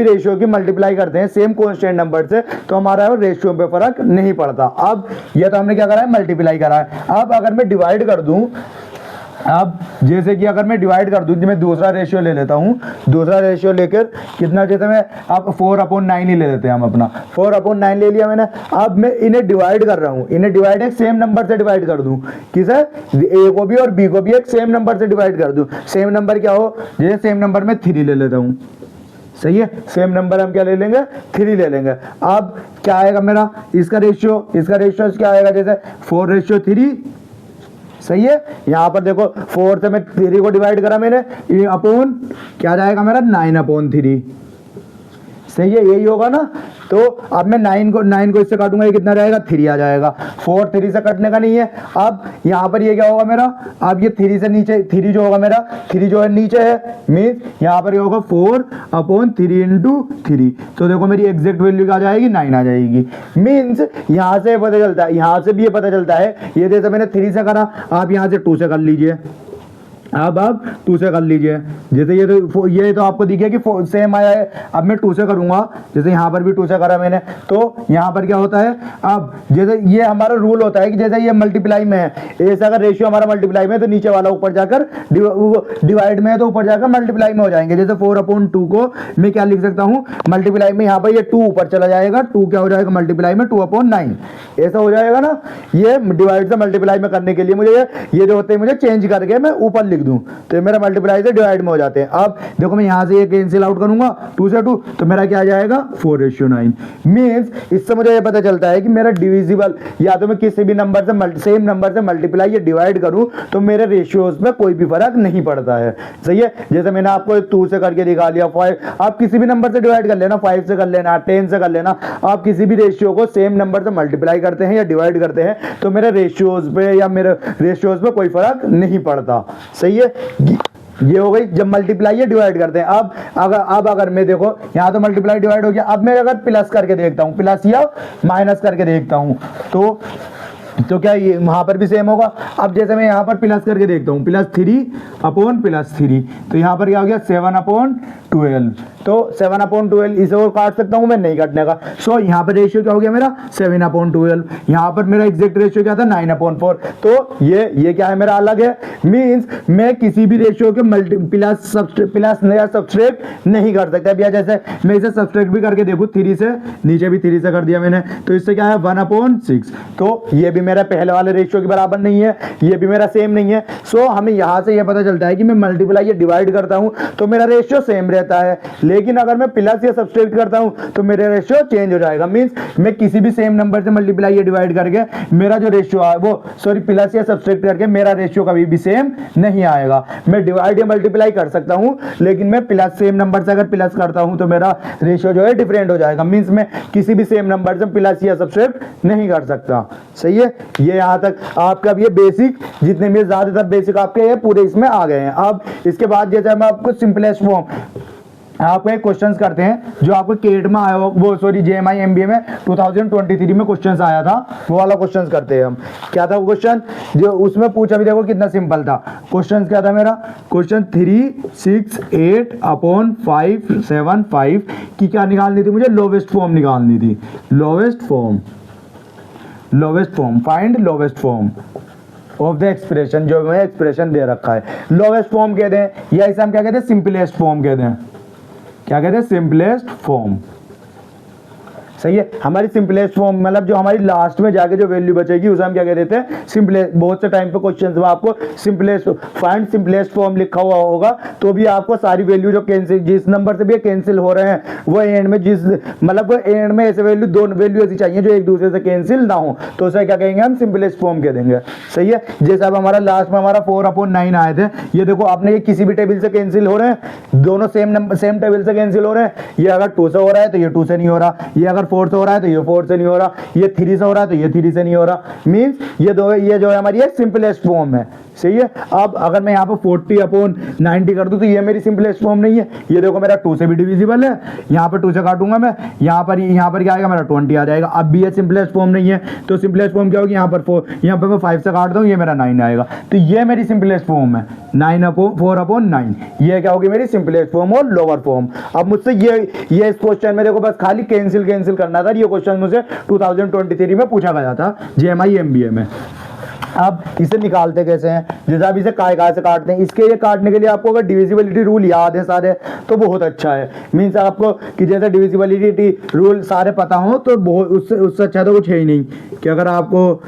रेशियो की मल्टीप्लाई करते हैं सेम कांस्टेंट नंबर से तो हमारा रेशियो पे फर्क नहीं पड़ता। अब ये तो हमने क्या करा है, मल्टीप्लाई करा है। अब अगर मैं डिवाइड कर दूं, अब जैसे कि अगर मैं डिवाइड कर दूं, मैं दूसरा रेशियो ले लेता हूं, दूसरा रेशियो लेकर कितना, जैसे मैं अब 4/9 ही ले लेते हैं हम अपना, 4/9 ले लिया मैंने। अब मैं इन्हें डिवाइड कर रहा हूं, इन्हें डिवाइड एक सेम नंबर से डिवाइड कर दूं, किसे, ए को भी और बी को भी एक सेम नंबर से डिवाइड कर दूं। सेम नंबर क्या हो, जैसे सेम नंबर में 3 ले लेता हूं, सही है, सेम नंबर हम क्या ले लेंगे, 3 ले लेंगे। अब क्या आएगा मेरा इसका रेशियो क्या आएगा, जैसे 4/3, सही है। यहां पर देखो 4 से मैं 3 को डिवाइड करा मैंने, ये अपॉन क्या जाएगा मेरा 9/3, सही है, यही होगा ना। तो अब मैं 9 को इससे काटूंगा, ये कितना जाएगा, 3 आ जाएगा। 4 3 से कटने का नहीं है। अब यहाँ पर ये क्या होगा मेरा, अब ये 3 से नीचे, 3 जो होगा मेरा, 3 जो है नीचे है, मीन्स यहाँ पर ये होगा 4/3 × 3। तो देखो मेरी एग्जैक्ट वैल्यू क्या आ जाएगी, 9 आ जाएगी। मीन्स यहाँ से पता चलता है, यहाँ से भी ये पता चलता है, ये जैसे मैंने 3 से करा, आप यहाँ से 2 से कर लीजिए। अब आप 2 से कर लीजिए, जैसे ये तो आपको दिखे कि सेम आया है। अब मैं 2 से करूंगा, जैसे यहाँ पर भी 2 से करा मैंने, तो यहाँ पर क्या होता है, अब जैसे ये हमारा रूल होता है कि जैसे ये मल्टीप्लाई में है, ऐसा अगर रेशियो हमारा मल्टीप्लाई में है तो नीचे वाला ऊपर जाकर डिवाइड में है तो ऊपर जाकर मल्टीप्लाई में हो जाएंगे। जैसे 4/2 को मैं क्या लिख सकता हूँ, मल्टीप्लाई में यहाँ पर ये 2 ऊपर चला जाएगा, 2 क्या हो जाएगा मल्टीप्लाई में 2/9, ऐसा हो जाएगा ना। ये डिवाइड से मल्टीप्लाई में करने के लिए मुझे ये जो होते हैं मुझे चेंज करके मैं ऊपर लिख दूं तो मेरा मल्टीप्लाई से डिवाइड में हो जाते हैं। अब देखो मैं यहां से ये कैंसिल आउट करूंगा 2 से 2 तो मेरा क्या आ जाएगा 4/9। मींस इससे मुझे ये पता चलता है कि मेरा डिविजिबल या तो मैं किसी भी नंबर से सेम नंबर से मल्टीप्लाई या डिवाइड करूं तो मेरे रेशियोज में कोई भी फर्क नहीं पड़ता है। सही है, जैसे मैंने आपको 2 से करके दिखा लिया, 5 आप किसी भी नंबर से डिवाइड कर लेना, 5 से कर लेना, 10 से कर लेना, आप किसी भी रेशियो को सेम नंबर से मल्टीप्लाई करते हैं या डिवाइड करते हैं तो मेरे रेशियोज पे या मेरे रेशियोज में कोई फर्क नहीं पड़ता। सही है, ये हो गई जब मल्टीप्लाई या डिवाइड करते हैं। अब अगर मैं देखो यहाँ तो मल्टीप्लाई डिवाइड हो गया, अब मैं अगर प्लस करके देखता हूँ, प्लस या माइनस करके देखता हूँ तो क्या ये वहां पर भी सेम होगा। अब जैसे मैं यहाँ पर प्लस करके देखता हूँ, +3/+3 तो यहाँ पर क्या हो गया 7/12। तो 7/12 इसे और काट सकता हूँ मैं, नहीं काटने का। सो यहाँ पर रेशियो क्या हो गया मेरा 7/12। यहाँ पर मेरा एग्जैक्ट रेशियो क्या था 9/4। तो ये क्या है मेरा अलग है। मींस मैं किसी भी रेशियो के प्लस या सब्सट्रैक्ट नहीं कर सकता। अब जैसे मैं इसे सब्सट्रैक्ट भी करके देखूँ 3 से, नीचे भी 3 से कर दिया मैंने, तो इससे क्या है 1/6। तो ये भी मेरा पहले वाले रेशियो के बराबर नहीं है, ये भी मेरा सेम नहीं है। सो हमें यहाँ से ये पता चलता है कि मैं मल्टीप्लाई या डिवाइड करता हूँ तो मेरा रेशियो सेम रहता है, लेकिन अगर मैं प्लस या सब्सट्रैक्ट करता हूँ तो मेरा रेशियो चेंज हो जाएगा। मींस मैं किसी भी सेम नंबर से मल्टीप्लाई या डिवाइड करके मेरा जो रेशियो है वो प्लस या सब्सट्रैक्ट करके मेरा रेशियो कभी भी सेम नहीं आएगा। मैं डिवाइड या मल्टीप्लाई कर सकता हूँ, लेकिन मैं प्लस सेम नंबर से अगर प्लस करता हूँ तो मेरा रेशियो जो है डिफरेंट हो जाएगा। मींस मैं किसी भी सेम नंबर से प्लस या सब्सट्रैक्ट नहीं कर सकता। सही है, ये यहाँ तक आपका ये बेसिक जितने भी ज्यादातर बेसिक आपके ये पूरे इसमें आ गए हैं। अब इसके बाद जैसे हम आपको सिंपलेस्ट फॉर्म आपको एक क्वेश्चंस करते हैं जो आपको केट में आया JMI MBA में 2023 में क्वेश्चंस आया था, वो वाला क्वेश्चंस करते हैं हम। क्या था क्वेश्चन जो उसमें पूछा भी, देखो कितना सिंपल था। क्वेश्चन क्या था मेरा, क्वेश्चन 368/575 की क्या निकालनी थी मुझे, लोवेस्ट फॉर्म निकालनी थी। Lowest form find lowest form of the expression, जो हमें एक्सप्रेशन दे रखा है। लोवेस्ट फॉर्म कहते हैं या इसे हम क्या कहते हैं सिंपलेस्ट फॉर्म कहते हैं। क्या कहते हैं सिंपलेस्ट फॉर्म। सही है, हमारी सिंपलेस्ट फॉर्म मतलब जो हमारी लास्ट में जाके जो वैल्यू बचेगी उसे हम क्या कह देते हैं सिंपलेस्ट। बहुत से टाइम पे क्वेश्चन में आपको सिंपलेस्ट फाइंड सिंपलेस्ट फॉर्म लिखा हुआ होगा तो भी आपको सारी वैल्यू जो कैंसिल जिस नंबर से भी कैंसिल हो रहे हैं वो एंड में एंड में ऐसे वैल्यू दो वैल्यू ऐसी चाहिए जो एक दूसरे से कैंसिल ना हो, तो उसे क्या कहेंगे हम सिंपलेस्ट फॉर्म कह देंगे। सही है, जैसे अब हमारा लास्ट में हमारा 4/9 आए थे, ये देखो आपने ये किसी भी टेबल से कैंसिल हो रहे हैं, दोनों सेम टेबल से कैंसिल हो रहे हैं। ये अगर 2 से हो रहा है तो ये 2 से नहीं हो रहा, ये अगर फोर से हो रहा है तो ये फोर से नहीं हो रहा, ये थ्री से हो रहा है तो ये थ्री से नहीं हो रहा। मीन्स ये जो है हमारी सिंपलेस्ट फॉर्म है, सही है। अब अगर मैं यहाँ पे 40/90 कर दूं तो ये मेरी सिंपलेस्ट फॉर्म नहीं है। ये देखो मेरा 2 से भी डिविजिबल है, यहाँ पर 2 से काटूंगा मैं, यहाँ पर क्या आएगा मेरा 20 आ जाएगा। अब भी ये सिंपलेस्ट फॉर्म नहीं है, तो सिंपलेस्ट फॉर्म क्या होगी, यहाँ पर 4, यहाँ पर मैं 5 से काट दूँ, ये मेरा 9 आएगा। तो ये मेरी सिंपलेस्ट फॉर्म है 4/9। ये क्या होगी मेरी सिंपलेस्ट फॉर्म और लोअर फॉर्म। अब मुझसे ये इस क्वेश्चन में देखो बस खाली कैंसिल करना था। ये क्वेश्चन मुझे 2023 में पूछा गया था JMI MBA में। अब इसे निकालते कैसे हैं, जैसे आप इसे काय से काटते हैं, इसके ये काटने के लिए आपको अगर डिविजिबिलिटी रूल याद है सारे तो बहुत अच्छा है। मीन्स आपको कि जैसे डिविजिबिलिटी रूल सारे पता हो तो बहुत उससे अच्छा तो कुछ है ही नहीं, कि अगर आपको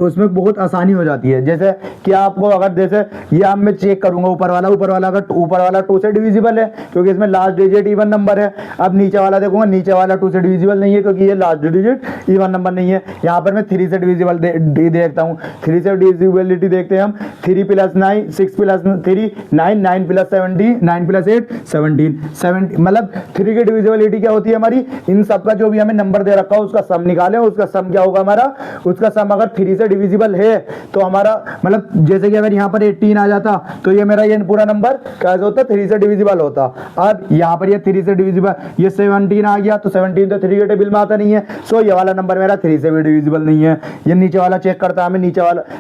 उसमें बहुत आसानी हो जाती है। जैसे कि आपको अगर जैसे ये अब मैं चेक करूंगा ऊपर वाला अगर ऊपर वाला 2 से डिविजिबल है क्योंकि इसमें लास्ट डिजिट इवन नंबर है। अब नीचे वाला देखूंगा, नीचे वाला 2 से डिविजिबल नहीं है क्योंकि ये लास्ट डिजिट इवन नंबर नहीं है। यहाँ पर मैं 3 से डिविजिबल देखता हूँ, 3 से डिविजिबिलिटी देखते हैं हम। 3 + 9 6 + 3 9 9 + 17 9 + 8 17 मतलब 3 की डिविजिबिलिटी क्या होती है हमारी, इन सबका जो भी हमें नंबर दे रखा हो उसका सम निकालें। उसका सम क्या होगा हमारा, उसका सम अगर 3 से डिविजिबल है तो हमारा मतलब जैसे कि अगर यहाँ पर 18 आ जाता तो ये मेरा ये पूरा नंबर कैसे होता, 3 से डिविजिबल होता। अब यहाँ पर ये 3 से डिविजिबल, ये 17 आ गया तो 17 तो 3 के टेबल में आता नहीं है। सो ये वाला नंबर मेरा 3 से भी डिविजिबल नहीं है। ये नीचे वाला चेक करता है हमें,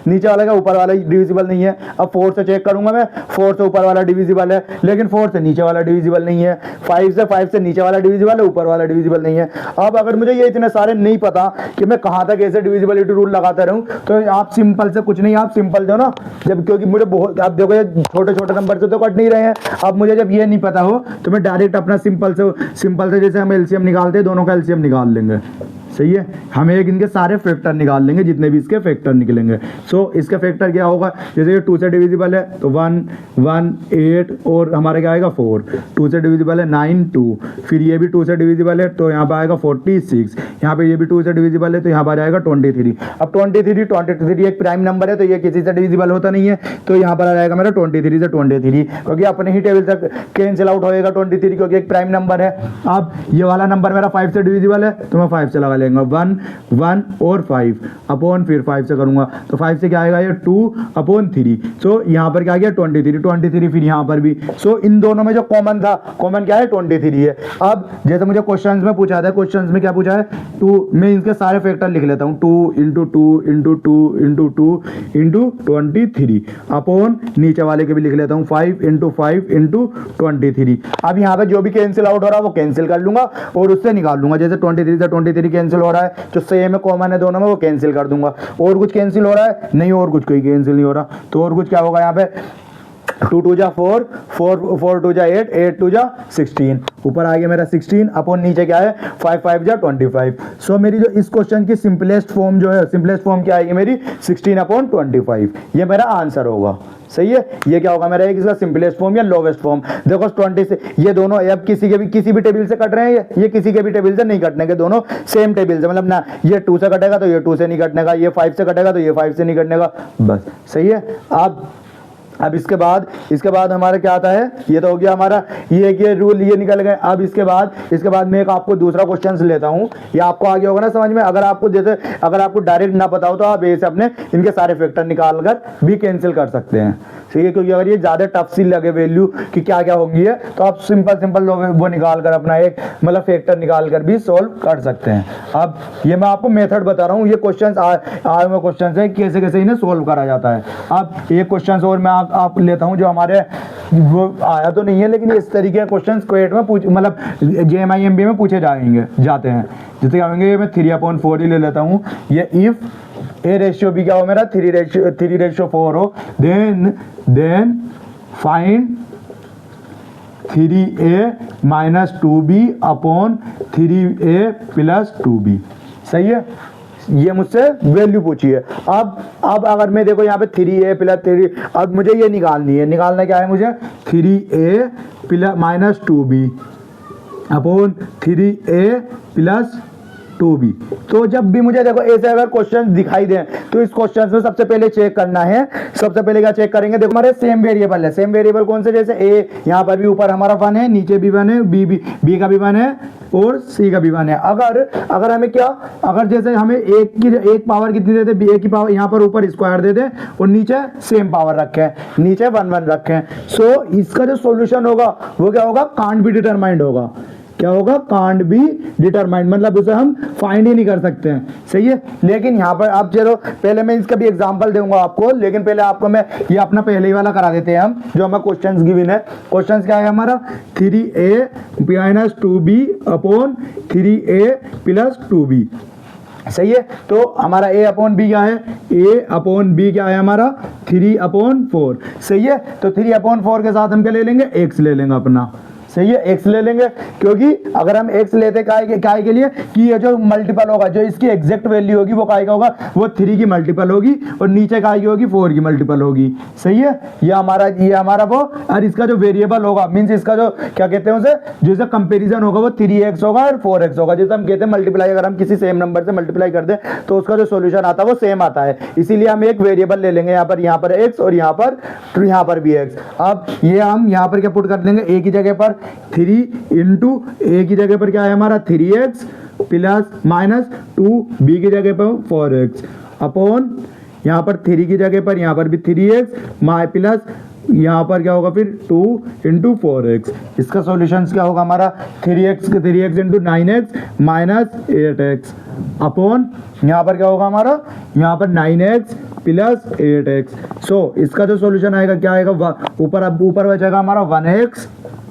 नीचे वाला का ऊपर वाला डिविजिबल नहीं है। अब 4 से चेक करूंगा मैं, 4 से ऊपर वाला डिविजिबल है लेकिन 4 से नीचे वाला डिविजिबल नहीं है। 5 से नीचे वाला डिविजिबल है, ऊपर वाला डिविजिबल नहीं है। अब अगर मुझे ये इतने सारे नहीं पता कि मैं कहां तक ऐसे डिविजिबिलिटी रूल लगाता रहूं तो आप सिंपल से कुछ नहीं, आप सिंपल जो ना जब, क्योंकि मुझे बहुत आप देखो ये छोटे नंबर से तो कट नहीं रहे हैं। अब मुझे जब ये नहीं पता हो तो मैं डायरेक्ट अपना सिंपल से जैसे हम एलसीएम निकालते हैं, दोनों का एलसीएम निकाल लेंगे, सही है। हम एक इनके सारे फैक्टर निकाल लेंगे, जितने भी इसके फैक्टर निकलेंगे। सो इसका फैक्टर क्या होगा, जैसे ये 2 से डिविजिबल है तो 1 1 8 और हमारे क्या आएगा 4, 2 से डिविजिबल है 9 2, फिर ये भी 2 से डिविजिबल है तो यहाँ पर आएगा 46, यहाँ पे ये भी 2 से डिविजिबल है तो यहाँ पर आएगा 23। अब 23 एक प्राइम नंबर है तो ये किसी से डिविजिबल होता नहीं है, तो यहाँ पर आ जाएगा मेरा 23 से 23, क्योंकि अपने ही टेबल तक कैंसिल आउट होएगा 23 क्योंकि एक प्राइम नंबर है। अब ये वाला नंबर मेरा 5 से डिविजिबल है तो मैं 5 से लगा 1 1 और 5 अपॉन फिर 5 से करूंगा तो 5 से क्या आएगा ये 2/3। सो यहाँ पर क्या गया 23 फिर यहाँ पर भी। सो इन दोनों में जो कॉमन था, कॉमन क्या है 23 है। अब जैसे मुझे क्वेश्चंस में पूछा था, क्वेश्चंस में क्या पूछा है 2, मैं इनके सारे फैक्टर लिख लेता हूँ, 2 × 2 × 2 × 2 × 23 अपॉन नीचे वाले के भी लिख लेता हूँ 5 × 5 × 23। अब यहाँ पे जो भी कैंसिल आउट हो रहा है वो कैंसिल कर लूंगा और उससे निकाल लूंगा। जैसे 23 से 23 कैंसिल हो रहा है जो सेम है कॉमन है दोनों में, वो कैंसिल कर दूंगा। और कुछ कैंसिल हो रहा है नहीं, और कुछ कोई कैंसिल नहीं हो रहा, तो और कुछ क्या होगा यहाँ पे 2 2 जा 4 4 2 जा 8 8 2 जा 16, ऊपर आ गया मेरा 16 अपॉन नीचे क्या है 5 5 जा 25। सो मेरी जो इस क्वेश्चन की सिंपलेस्ट फॉर्म जो है, सिंपलेस्ट फॉर्म क्या आएगी मेरी 16/25, ये मेरा आंसर होगा, सही है। ये क्या होगा मेरा एक इसका सिंपलेस्ट फॉर्म या लोवेस्ट फॉर्म। देखो 20 से ये दोनों अब किसी भी टेबल से कट रहे हैं, ये किसी के भी टेबल से नहीं कटने के, दोनों सेम टेबल से, मतलब ना ये 2 से कटेगा तो ये 2 से नहीं कटने का, ये 5 से कटेगा तो ये 5 से नहीं कटने का, बस सही है। अब इसके बाद हमारा क्या आता है, ये तो हो गया हमारा ये रूल ये निकल गए। अब इसके बाद मैं एक आपको दूसरा क्वेश्चन लेता हूँ, ये आपको आगे होगा ना समझ में। अगर आपको डायरेक्ट ना पता हो तो आप ऐसे अपने इनके सारे फैक्टर निकाल कर भी कैंसिल कर सकते हैं, ठीक है। क्योंकि अगर ये ज्यादा टफ सी लगे वैल्यू कि क्या क्या होगी है तो आप सिंपल वो निकाल कर अपना एक मतलब फैक्टर निकाल कर भी सोल्व कर सकते हैं। अब ये मैं आपको मेथड बता रहा हूँ, ये क्वेश्चन आए हुए क्वेश्चन है कैसे इन्हें सोल्व करा जाता है। अब ये क्वेश्चन और मैं आप लेता हूं जो हमारे वो आया तो नहीं है लेकिन इस तरीके के क्वेश्चंस क्वेट में मतलब JMI MBA में पूछे जाते हैं। जैसे क्या होंगे, ये मैं 3/4 ही ले लेता हूं। ये इफ A/B क्या हो मेरा 3/4 हो, then find 3A - 2B upon 3A + 2B, सही है। ये मुझसे वैल्यू पूछी है। अब अगर मैं देखो यहाँ पे 3A + 3, अब मुझे ये निकालना क्या है मुझे 3A - 2B upon 3A + to be. तो जब भी मुझे देखो ऐसे अगर क्वेश्चन दिखाई दें तो इस क्वेश्चन में सबसे पहले चेक करना है, सबसे पहले क्या चेक करेंगे, देखो हमारे सेम वेरिएबल है, सेम वेरिएबल कौन से, जैसे ए यहाँ पर भी ऊपर हमारा 1 है, नीचे भी 1 है, बी का भी 1 है और सी का भी 1 है। अगर हमें क्या, अगर जैसे हमें एक पावर कितनी देते, बी ए की पावर यहाँ पर ऊपर स्क्वायर दे दे और नीचे सेम पावर रखे, नीचे 1 1 रखे, सो इसका जो सॉल्यूशन होगा वो क्या होगा, कांट बी डिटरमाइंड होगा। क्या होगा, कांट बी डिटरमाइंड, मतलब उसे हम फाइंड ही नहीं कर सकते हैं। सही है, लेकिन यहाँ पर आप चलो पहले मैं इसका भी एग्जांपल दूंगा आपको, लेकिन पहले आपको मैं ये अपना पहले ही वाला करा देते हैं हम, जो हमारा क्वेश्चंस गिवन है। क्वेश्चंस क्या है हमारा, 3a minus 2b upon 3a plus 2b। सही है, तो हमारा a अपॉन बी क्या है, a अपॉन बी क्या है हमारा 3/4। सही है, तो 3/4 के साथ हम क्या ले लेंगे, x ले लेंगे अपना। सही है, x ले लेंगे, क्योंकि अगर हम x लेते काय के लिए कि ये जो मल्टीपल होगा, जो इसकी एग्जैक्ट वैल्यू होगी वो काय का होगा, वो 3 की मल्टीपल होगी और नीचे काय की होगी, 4 की मल्टीपल होगी। सही है, ये हमारा वो, और इसका जो वेरिएबल होगा मींस इसका जो क्या कहते हैं उसे, जैसे कंपेरिजन होगा वो 3x होगा और 4x होगा। जैसे हम कहते हैं मल्टीप्लाई, अगर हम किसी सेम नंबर से मल्टीप्लाई कर दें तो उसका जो सोल्यूशन आता है वो सेम आता है, इसीलिए हम एक वेरिएबल ले लेंगे, यहाँ पर x और यहाँ पर भी x। अब ये हम यहाँ पर क्या पुट कर देंगे, a की जगह पर 3 इंटू ए की जगह पर क्या है हमारा 3x प्लस माइनस 2b की जगह पर 4x अपॉन यहाँ पर 3 की जगह पर यहाँ पर भी 3x माइ प्लस यहाँ पर क्या होगा फिर 2 इंटू 4x। इसका सॉल्यूशन क्या होगा हमारा 3x into 9x minus 8x upon यहाँ पर क्या होगा हमारा, यहाँ पर 9x प्लस 8x। सो इसका जो सॉल्यूशन आएगा क्या आएगा, ऊपर बचेगा हमारा 1x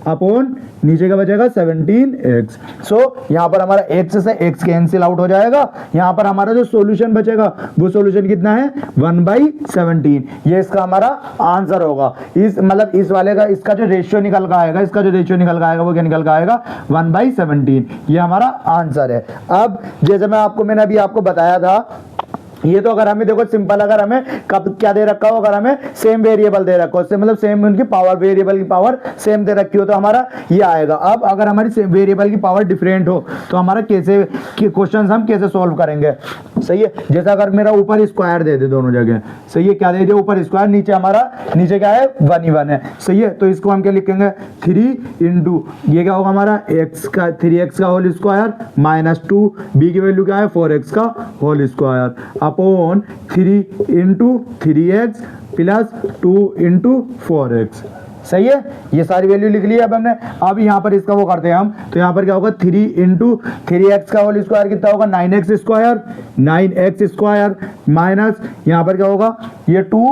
अपॉन नीचे का बचेगा 17x। सो यहाँ पर हमारा x से x कैंसिल आउट हो जाएगा, यहाँ पर हमारा जो सॉल्यूशन बचेगा वो सॉल्यूशन कितना है 1/17। ये इसका हमारा आंसर होगा। इस मतलब इस वाले का इसका जो रेशियो निकल का आएगा, इसका जो रेशियो निकल का आएगा वो क्या निकल का आएगा 1/17। ये हमारा आंसर है। अब जैसे मैंने अभी आपको बताया था, ये तो अगर हमें देखो सिंपल, अगर हमें कब क्या दे रखा हो, अगर हमें सेम वेरिएबल दे रखा हो, मतलब सेम उनकी पावर, वेरिएबल की पावर सेम दे रखी हो तो हमारा ये आएगा। अब अगर हमारी वेरिएबल की पावर डिफरेंट हो तो हमारा कैसे क्वेश्चन हम कैसे सोल्व करेंगे। सही है, जैसा अगर मेरा ऊपर स्क्वायर दे दे दोनों जगह, सही है, क्या दे दे ऊपर स्क्वायर, नीचे क्या है 1 ही 1 है। सही है, तो इसको हम क्या लिखेंगे 3 इंटू ये क्या होगा हमारा x का होल स्क्वायर माइनस 2 b की वैल्यू क्या है 4x का whole square upon 3 into 3x plus 2 into 4x। सही है, ये सारी वैल्यू लिख ली अब हमने। अब यहाँ पर इसका वो करते हैं हम, तो यहाँ पर क्या होगा 3 इंटू 3x का होल स्क्वायर कितना होगा 9x स्क्वायर माइनस यहाँ पर क्या होगा ये 2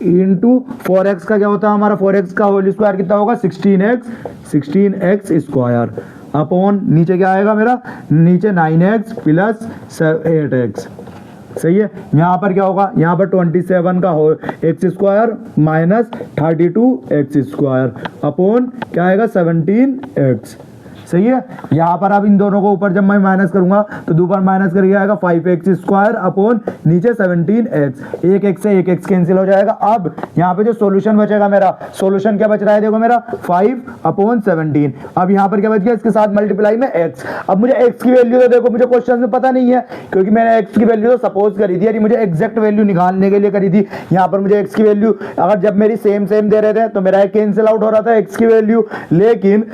इंटू 4x का क्या होता है हमारा 4x का होल स्क्वायर कितना होगा 16x स्क्वायर अपॉन नीचे क्या आएगा मेरा, नीचे 9x प्लस 8x। सही है, यहाँ पर क्या होगा, यहाँ पर 27 का x square minus 32x square upon क्या आएगा 17x। सही है, यहाँ पर अब इन दोनों को ऊपर जब मैं माइनस करूंगा तो दो बार माइनस करके आएगा 5x स्क्वायर अपॉन नीचे 17x, एक x से एक x कैंसिल हो जाएगा। अब यहाँ पे जो सॉल्यूशन बचेगा मेरा, सॉल्यूशन क्या बच रहा है देखो मेरा 5/17। अब यहाँ पर क्या बच गया, इसके साथ मल्टीप्लाई में x। अब मुझे x की वैल्यू तो देखो मुझे क्वेश्चन में पता नहीं है, क्योंकि मैंने x की वैल्यू तो सपोज करी थी, यानी मुझे एग्जैक्ट वैल्यू निकालने के लिए करी थी। यहाँ पर मुझे x की वैल्यू अगर जब मेरी सेम दे रहे थे तो मेरा कैंसिल आउट हो रहा था x की वैल्यू, लेकिन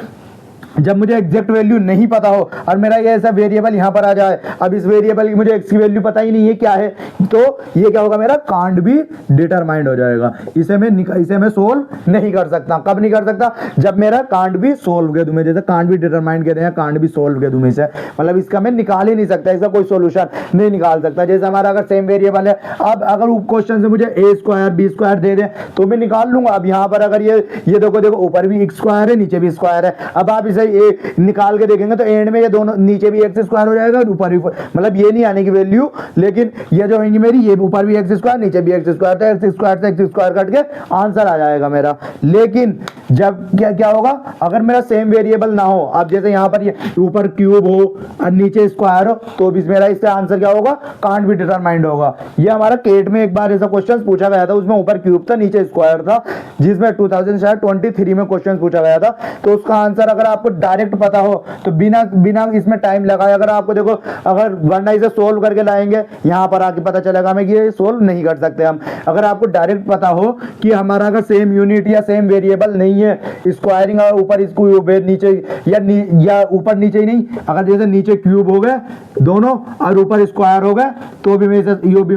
जब मुझे एग्जैक्ट वैल्यू नहीं पता हो और मेरा ये ऐसा वेरिएबल यहाँ पर आ जाए, अब इस वेरिएबल की मुझे x की वैल्यू पता ही नहीं है क्या है, तो ये क्या होगा मेरा कांट बी डिटरमाइंड हो जाएगा। इसे मैं सोल्व नहीं कर सकता। कब नहीं कर सकता, जब मेरा कांट बी सोल्व के दूं, जैसे कांट बी डिटरमाइंड कहते हैं, कांट बी सोल्व के दूं में से, मतलब इसका मैं निकाल ही नहीं सकता, इसका कोई सोल्यूशन नहीं निकाल सकता। जैसे हमारा अगर सेम वेरिएबल है, अब अगर क्वेश्चन से मुझे a स्क्वायर b स्क्वायर दे दें तो मैं निकाल लूंगा। अब यहाँ पर अगर ये देखो ऊपर भी x स्क्वायर है नीचे भी स्क्वायर है, अब आप इसे ये निकाल के देखेंगे तो एंड में ये दोनों नीचे भी x स्क्वायर हो जाएगा और ऊपर भी, मतलब ये नहीं आने की वैल्यू, लेकिन ये जो होंगी मेरी, ये ऊपर भी x स्क्वायर नीचे भी x स्क्वायर, तो x स्क्वायर से x स्क्वायर कट के आंसर आ जाएगा मेरा। लेकिन जब क्या होगा, अगर मेरा सेम वेरिएबल ना हो, अब जैसे यहाँ पर ये ऊपर क्यूब हो और नीचे स्क्वायर हो, तो भी मेरा इससे आंसर क्या होगा, कांट बी डिटरमाइंड होगा। ये हमारा केट में एक बार ऐसा क्वेश्चन पूछा गया था, उसमें ऊपर क्यूब था नीचे स्क्वायर था, जिसमें 2023 में क्वेश्चन पूछा गया था। तो उसका आंसर अगर आपको डायरेक्ट पता हो तो बिना बिना इसमें टाइम लगाए, अगर आपको देखो, अगर वरना इसे सोल्व करके लाएंगे यहाँ पर आके पता चलेगा हमें कि ये सोल्व नहीं कर सकते हम। अगर आपको डायरेक्ट पता हो कि हमारा अगर सेम यूनिट या सेम वेरिएबल नहीं है, स्क्वायरिंग और ऊपर इसको नीचे या ऊपर नीचे ही नहीं, अगर जैसे नीचे क्यूब हो गए दोनों और ऊपर स्क्वायर हो गए तो भी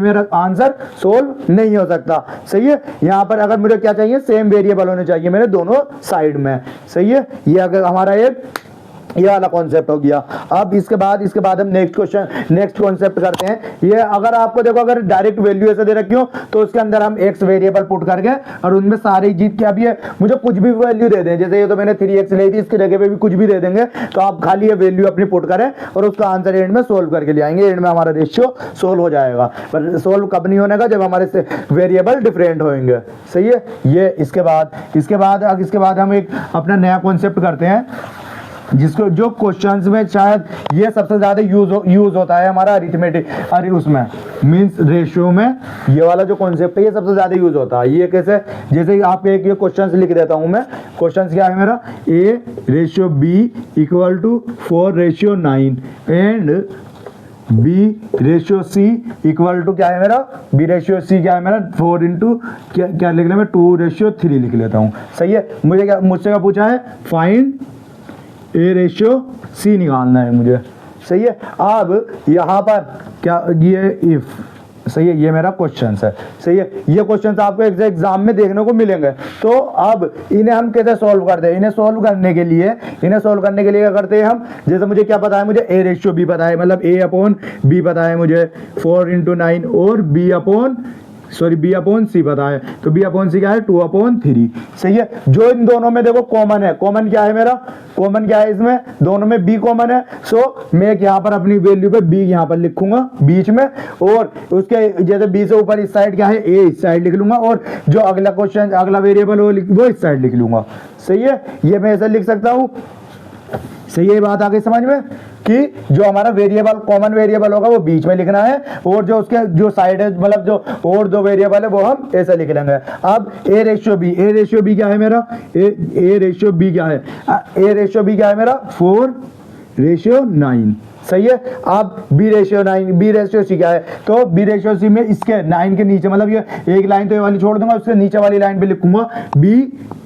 मेरा आंसर सोल्व नहीं हो सकता। सही है। यहाँ पर अगर मुझे क्या चाहिए, सेम वेरिएबल होने चाहिए मेरे दोनों साइड में। सही है। ये अगर हमारा एक ये वाला कॉन्सेप्ट हो गया। अब इसके बाद हम नेक्स्ट कॉन्सेप्ट करते हैं। ये अगर आपको देखो, अगर डायरेक्ट वैल्यू ऐसे दे रखी हो तो उसके अंदर हम एक्स वेरिएबल पुट करके और उनमें सारी जीत क्या भी है, मुझे कुछ भी वैल्यू दे दें। जैसे ये तो मैंने 3x ली थी, इसकी जगह पे भी कुछ भी दे देंगे, तो आप खाली ये वैल्यू अपनी पुट करें और उसका आंसर एंड में सोल्व करके ले आएंगे। एंड में हमारा रेशियो सोल्व हो जाएगा। पर सोल्व कब नहीं होने का, जब हमारे से वेरिएबल डिफरेंट होंगे। सही है। ये इसके बाद हम एक अपना नया कॉन्सेप्ट करते हैं, जिसको जो क्वेश्चंस में शायद ये सबसे ज्यादा यूज होता है हमारा अरिथमेटिक, अरे उसमें मींस रेशियो में ये वाला जो कॉन्सेप्ट है ये सबसे ज्यादा यूज होता है। ये कैसे, जैसे आप एक ये क्वेश्चंस लिख देता हूं मैं। क्वेश्चंस क्या है मेरा, a ratio b equal to 4:9 and b ratio c equal to क्या है मेरा, b रेशियो c क्या है मेरा 4 इंटू क्या लिख लें मैं 2:3 लिख लेता हूँ। सही है। मुझसे क्या पूछा है, फाइंड ए रेशियो सी निकालना है मुझे। सही है। अब यहाँ पर क्या, ये इफ, सही है, ये मेरा क्वेश्चन है। सही है। ये क्वेश्चन आपको एग्जाम में देखने को मिलेंगे। तो अब इन्हें हम कैसे सॉल्व करते हैं, इन्हें सॉल्व करने के लिए क्या करते हैं हम, जैसे मुझे क्या पता है, मुझे ए रेशियो बी पता है, मतलब a अपॉन बी पता है मुझे 4:9 और b अपॉन सी पता है। तो b अपॉन सी क्या है 2/3। सही है। जो इन दोनों में देखो कॉमन है, कॉमन क्या है मेरा, कॉमन क्या है इसमें, दोनों में b कॉमन है। सो मैं यहाँ पर अपनी वैल्यू पे b यहाँ पर लिखूंगा बीच में, और उसके जैसे b से ऊपर इस साइड क्या है a इस साइड लिख लूंगा, और जो अगला क्वेश्चन अगला वेरिएबल वो इस साइड लिख लूंगा। सही है। ये मैं ऐसे लिख सकता हूँ। सही है। बात आगे समझ में कि जो हमारा वेरिएबल कॉमन वेरिएबल होगा वो बीच में लिखना है, और जो उसके जो साइड है, मतलब जो और दो वेरिएबल है वो हम ऐसे लिख लेंगे। अब a रेशियो b क्या है मेरा, a रेशियो b क्या है मेरा 4:9। सही है। अब b रेशियो c क्या है, तो b रेशियो c में इसके 9 के नीचे, मतलब ये एक लाइन तो ये वाली छोड़ दूंगा, उसके नीचे वाली लाइन पे लिखूंगा b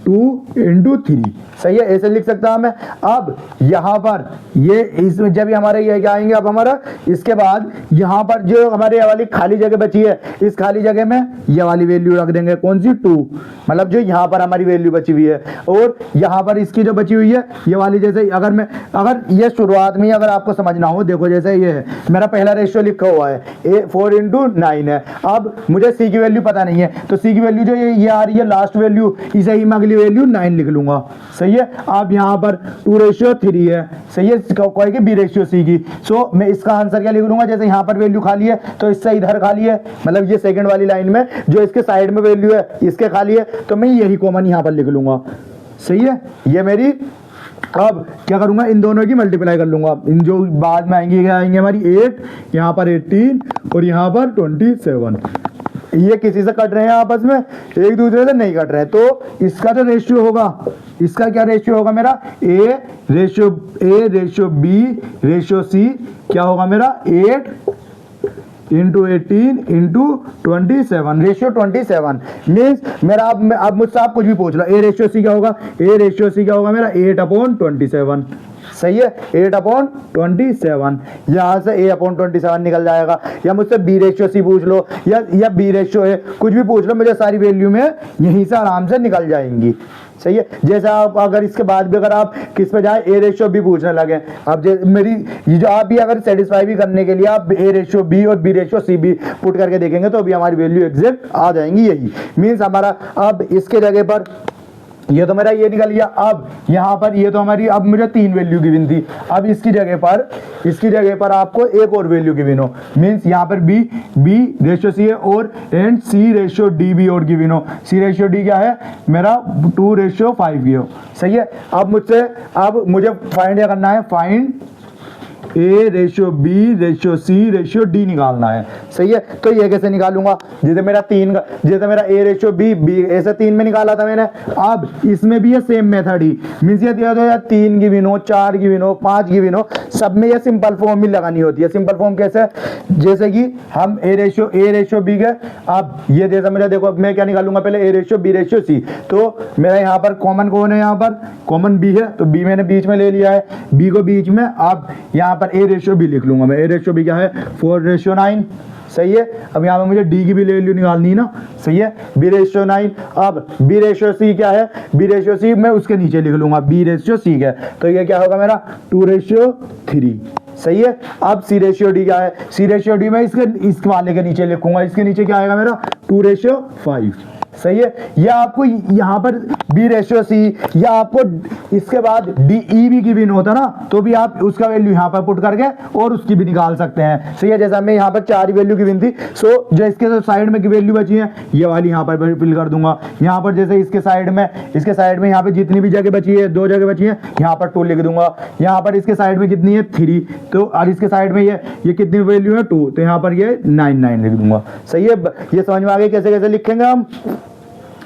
2:3। सही है। ऐसे लिख सकता हूं मैं। अब यहाँ पर ये इसमें जब हमारे ये क्या आएंगे, अब हमारा इसके बाद यहाँ पर जो हमारे ये वाली खाली जगह बची है, इस खाली जगह में ये वाली वैल्यू रख देंगे, कौन सी 2, मतलब जो यहाँ पर हमारी वैल्यू बची हुई है, और यहाँ पर इसकी जो बची हुई है ये वाली, जैसे अगर ये शुरुआत में अगर आपको समझना हो, देखो जैसे ये है मेरा पहला रेशियो लिखा हुआ है 4:9 है। अब मुझे सी की वैल्यू पता नहीं है, तो सी की वैल्यू जो ये आ रही है लास्ट वैल्यू, इसे ही मैं अगली वैल्यू 9 लिख लूंगा। सही है। अब यहाँ पर 2:3 है। सही है। कोई की b रेशियो c की। सो मैं इसका आंसर क्या लिख लूंगा, जैसे यहाँ पर वैल्यू खाली है तो इससे इधर खाली है, मतलब ये सेकंड वाली लाइन में जो इसके साइड में वैल्यू है इसके खाली है, तो मैं यही कॉमन यहाँ पर लिख लूंगा। सही है। ये मेरी, अब क्या करूंगा, इन दोनों की मल्टीप्लाई कर लूंगा, इन जो बाद में आएंगे हमारी 8, यहाँ पर 18 और यहाँ पर 27। ये किसी से कट रहे हैं आपस में, एक दूसरे से नहीं कट रहे हैं। तो इसका जो रेशियो होगा, इसका क्या रेशियो होगा मेरा, a ratio b ratio c क्या होगा मेरा 8 इंटू 18 इंटू 27, रेशियो 27। मीन्स मेरा अब मुझसे आप कुछ भी पूछ लो, a रेशियो c क्या होगा, मेरा 8/27। सही है। 8/27, यहाँ से a/27 निकल जाएगा। या मुझसे b रेशियो c पूछ लो, या b रेशियो है, कुछ भी पूछ लो, मुझे सारी वैल्यू में यहीं से आराम से निकल जाएंगी। सही है। जैसे आप अगर इसके बाद भी अगर आप किस पे जाए a रेशियो b पूछने लगे, अब मेरी ये जो आप भी अगर सेटिस्फाई भी करने के लिए आप a रेशियो b और b रेशियो c भी पुट करके देखेंगे तो भी हमारी वैल्यू एग्जैक्ट आ जाएंगी। यही मीन्स हमारा, अब इसके जगह पर ये तो मेरा ये निकल गया। अब यहाँ पर ये तो हमारी, अब मुझे 3 वैल्यू गिवन थी, अब इसकी जगह पर आपको एक और वैल्यू गिवन हो, मीन्स यहाँ पर b रेशियो c है और एंड c रेशियो d भी और गिवन हो। c रेशियो d क्या है मेरा 2:5 की हो। सही है। अब मुझे फाइंड करना है, find a ratio b ratio c ratio d निकालना है। सही है। तो ये कैसे निकालूंगा, जैसे मेरा 3 का, जैसे मेरा a रेशियो b ऐसे 3 में निकाला था मैंने, अब इसमें भी ये सेम मेथड ही मीन्स ये दिया तो यार 3 गिवन हो, 4 गिवन हो, 5 गिवन हो, सब में ये सिंपल फॉर्म ही लगानी होती है। सिंपल फॉर्म कैसे, जैसे कि हम a रेशियो b के, अब ये जैसा मेरा देखो, अब मैं क्या निकालूंगा पहले a ratio b ratio c, तो मेरा यहाँ पर कॉमन कौन है, यहाँ पर कॉमन b है, तो b मैंने बीच में ले लिया है, b को बीच में, अब यहाँ पर a रेशियो b लिख लूंगा मैं। a रेशियो b क्या है 4:9, सही है। अब यहाँ पे मुझे डी की भी वैल्यू निकालनी है ना, सही है, b/9। अब b/c क्या है, b/c मैं उसके नीचे लिख लूंगा b/c क्या है, तो ये क्या होगा मेरा 2:3, सही है। अब c/d क्या है, c/d मैं इस वाले के नीचे लिखूंगा, इसके नीचे क्या आएगा मेरा 2:5, सही है। या आपको यहाँ पर b/c या आपको इसके बाद DE भी गिवन होता ना, तो भी आप उसका वैल्यू यहाँ पर पुट करके और उसकी भी निकाल सकते हैं, सही है। जैसा मैं यहाँ पर 4 वैल्यू गिवन थी, सो जो इसके साइड में की वैल्यू बची है ये वाली यहाँ पर फिल कर दूंगा। यहाँ पर जैसे इसके साइड में यहाँ पे जितनी भी जगह बची है, 2 जगह बची है, यहाँ पर 2 लिख दूंगा। यहाँ पर इसके साइड में कितनी है 3, तो और इसके साइड में ये कितनी वैल्यू है 2, तो यहाँ पर ये 9 लिख दूंगा, सही है। ये समझ में आ गई कैसे कैसे लिखेंगे हम,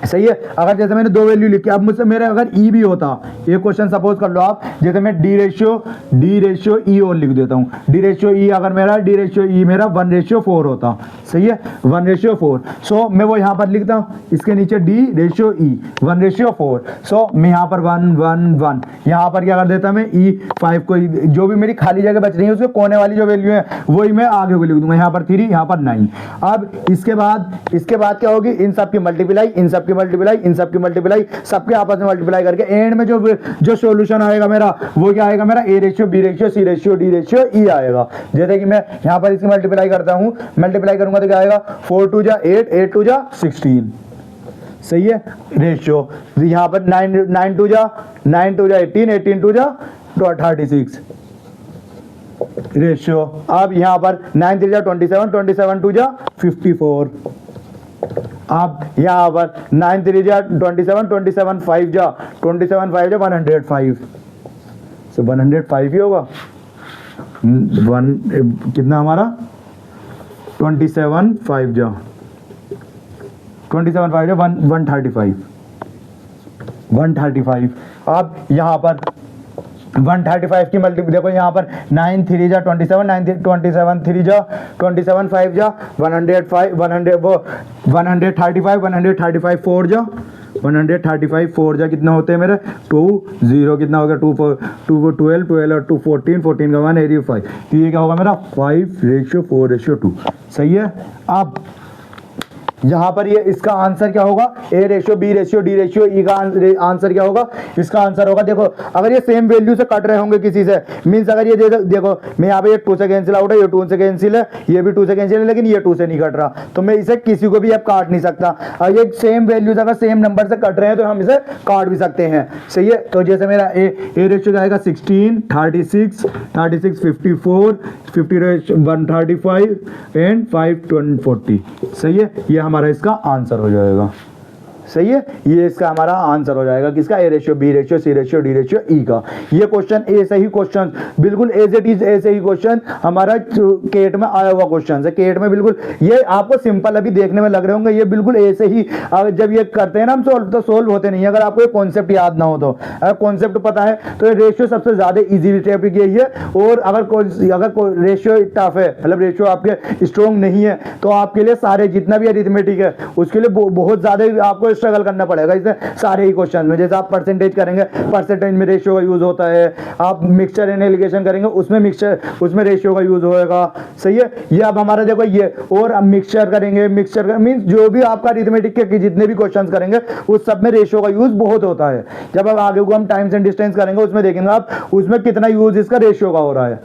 सही है। अगर जैसे मैंने 2 वैल्यू लिखी, अब मुझसे मेरे अगर ई भी होता, ये क्वेश्चन सपोज कर लो आप, जैसे मैं डी रेशियो ई और लिख देता हूँ, डी रेशियो ई मेरा 1:4 होता, सही है, 1:4, सो मैं वो यहाँ पर लिखता हूँ, इसके नीचे डी रेशियो ई 1:4, सो मैं यहाँ पर 1 यहाँ पर क्या कर देता मैं E5 को, जो भी मेरी खाली जगह बच रही है उसके कोने वाली जो वैल्यू है वही मैं आगे को लिख दूंगा, यहाँ पर 3, यहाँ पर 9। अब इसके बाद क्या होगी, इन सब की मल्टीप्लाई, सबके आपस में मल्टीप्लाई करके एंड में जो सॉल्यूशन आएगा मेरा, वो क्या आएगा मेरा a ratio b ratio c ratio d ratio e आएगा। जैसे कि मैं यहाँ पर इसकी मल्टीप्लाई करता हूँ, मल्टीप्लाई करूंगा तो क्या आएगा 4 2 जा 8, 8 2 जा 16, सही है। रेशियो यहाँ पर 9 2 जा 18, 18 2 जा 36 रेशियो। अब यहाँ पर 9 3 जा 27, 27 2 जा 54। अब यहाँ पर 9 3 जा 27, 27 5 जा 105, so 105 ही होगा, कितना हमारा 27 5 जा 135। अब यहाँ पर 135 की मल्टीप्लाई देखो, यहाँ पर 9 3 जा 27, 27 3 जा 27 5 जा 135, 135 4 जा कितना होते हैं मेरे 2 0, कितना हो गया 2 12 और 2 14 का 1 85, तो ये क्या होगा मेरा 5:4:2, सही है। अब यहाँ पर ये इसका आंसर क्या होगा, a ratio b ratio d ratio e का आंसर क्या होगा, इसका आंसर होगा, देखो अगर ये सेम वैल्यू से कट रहे होंगे किसी से, मींस अगर ये देखो मैं यहाँ पे ये 2 से कैंसिल आउट है, ये 2 से कैंसिल है, ये भी 2 से कैंसिल है, लेकिन ये 2 से नहीं कट रहा, तो मैं इसे किसी को भी अब काट नहीं सकता। और ये सेम वैल्यूज अगर सेम नंबर से कट रहे हैं तो हम इसे काट भी सकते हैं, सही है। तो जैसे मेरा a रेशियो जाएगा 16 36 54 50 135 एंड 5 40, सही है। ये हमारा इसका आंसर हो जाएगा, सही है। ये इसका हमारा आंसर हो जाएगा किसका, a ratio b ratio c ratio d ratio e का। ये क्वेश्चन ऐसे ही क्वेश्चन बिल्कुल एज इट इज ऐसे ही क्वेश्चन हमारा केट में आया हुआ क्वेश्चन है। केट में बिल्कुल ये आपको सिंपल अभी देखने में लग रहे होंगे, ये बिल्कुल ऐसे ही जब ये करते हैं ना हम सोल्व, तो सोल्व होते नहीं है अगर आपको ये कॉन्सेप्ट याद ना हो तो। अगर कॉन्सेप्ट पता है तो ये रेशियो सबसे ज्यादा इजी टॉपिक यही है। और अगर रेशियो टफ है, मतलब रेशियो आपके स्ट्रॉन्ग नहीं है, तो आपके लिए सारे जितना भी अरिथमेटिक है उसके लिए बहुत ज्यादा आपको स्ट्रगल करना पड़ेगा इससे सारे ही क्वेश्चन में। जैसे आप परसेंटेज करेंगे, परसेंटेज में रेशियो का यूज होता है। आप मिक्सचर एंड एलिगेशन करेंगे, उसमें रेशियो का यूज होएगा, सही है। ये अब हमारा देखो ये, और अब मिक्सचर करेंगे, मींस जो भी आपका अरिथमेटिक के जितने भी क्वेश्चंस करेंगे उस सब में रेशियो का यूज बहुत होता है। जब अब आगे को हम टाइम्स एंड डिस्टेंस करेंगे उसमें देखेंगे आप उसमें कितना यूज इसका रेशियो का हो रहा है,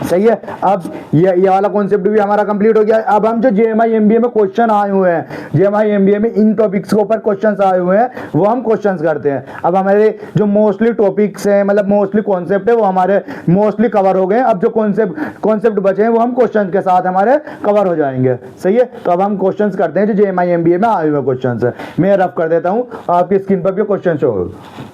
सही है। अब ये वाला कॉन्सेप्ट भी हमारा कंप्लीट हो गया। अब हम जो जेएमआई एमबीए में क्वेश्चन आए हुए हैं, जेएमआई एमबीए में इन टॉपिक्स के ऊपर क्वेश्चंस आए हुए हैं, वो हम क्वेश्चंस करते हैं। अब हमारे जो मोस्टली टॉपिक्स हैं, मतलब मोस्टली कॉन्सेप्ट है, वो हमारे मोस्टली कवर हो गए। अब जो कॉन्सेप्ट बचे हैं वो हम क्वेश्चन के साथ हमारे कवर हो जाएंगे, सही है। तो अब हम क्वेश्चन करते हैं जो जेएमआई एमबीए में आए हुए क्वेश्चन है। मैं रफ कर देता हूँ, आपकी स्क्रीन पर भी क्वेश्चन शो होगा।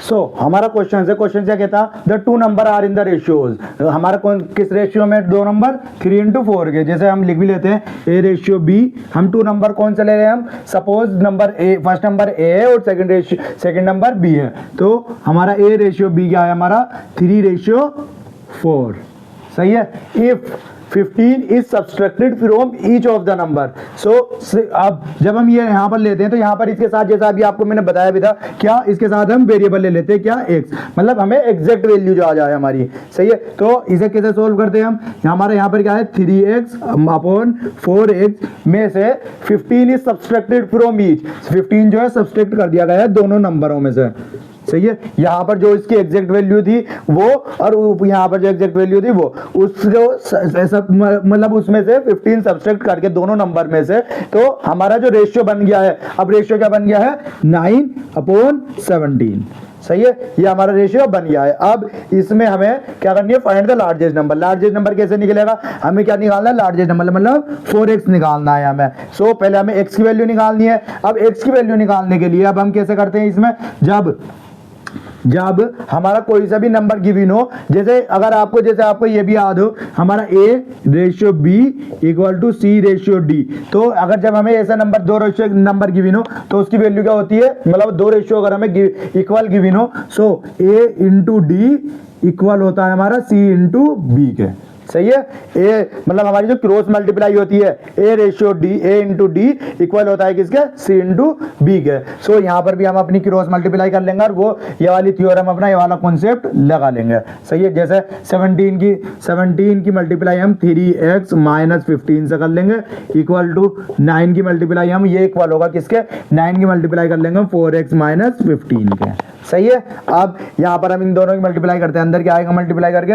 सो हमारा क्वेश्चन है, क्वेश्चन क्या कहता है, the two number are in the ratios, हमारा कौन किस रेशियो में, दो नंबर 3:4 के, जैसे हम लिख भी लेते हैं ए रेशियो बी, हम टू नंबर कौन से ले रहे हैं, हम suppose number A, first number A है और सेकंड नंबर बी है, तो हमारा ए रेशियो बी क्या है, हमारा 3:4, सही है। If 15 is subtracted from each of the number, so अब जब हम ये यहाँ पर लेते हैं तो यहाँ पर इसके साथ, जैसा अभी आपको मैंने बताया भी था, क्या इसके साथ हम वेरिएबल ले लेते हैं, क्या x, मतलब हमें एग्जैक्ट वैल्यू जो आ जाए हमारी, सही है। तो इसे कैसे सोल्व करते हैं हम, हमारे यहाँ पर क्या है 3x अपॉन 4x में से 15 इज सब्सट्रैक्टेड फ्रॉम ईच, 15 जो है सब्सट्रैक्ट कर दिया गया है दोनों नंबरों में से, सही है। यहाँ पर जो इसकी एग्जैक्ट वैल्यू थी वो, और यहाँ पर जो एग्जैक्ट वैल्यू थी वो, उसको मतलब उसमें से 15 सब्सट्रैक्ट करके दोनों नंबर में से, तो हमारा जो रेशियो बन गया है, अब रेशियो क्या बन गया है 9/17, सही है, ये हमारा रेशियो बन गया है। अब इसमें हमें क्या करनी है, find the largest number. Largest number कैसे निकलेगा, हमें क्या निकालना है, लार्जेस्ट नंबर मतलब 4x निकालना है हमें। सो पहले हमें x की वैल्यू निकालनी है। अब x की वैल्यू निकालने के लिए अब हम कैसे करते हैं, इसमें जब हमारा कोई सा भी नंबर गिवन हो, जैसे अगर आपको, जैसे आपको ये भी याद हो, हमारा a ratio b equal to c ratio d, तो अगर जब हमें ऐसा नंबर, दो रेशियो नंबर गिवन हो तो उसकी वैल्यू क्या होती है, मतलब दो रेशियो अगर हमें इक्वल गिवन हो, सो a इंटू डी इक्वल होता है हमारा c इंटू बी के, सही है। ए मतलब हमारी जो क्रॉस मल्टीप्लाई होती है, ए रेशियो डी, ए इंटू डी इक्वल होता है किसके, सी इंटू बी के। सो यहाँ पर भी हम अपनी क्रॉस मल्टीप्लाई कर लेंगे और वो ये वाली थ्योरम अपना, ये वाला कॉन्सेप्ट लगा लेंगे, सही है। जैसे 17 की मल्टीप्लाई हम 3x माइनस 15 से कर लेंगे, इक्वल टू 9 की मल्टीप्लाई हम, ये इक्वल होगा किसके, 9 की मल्टीप्लाई कर लेंगे 4x माइनस 15 के, सही है। अब यहाँ पर हम इन दोनों की मल्टीप्लाई करते हैं, अंदर क्या आएगा मल्टीप्लाई करके,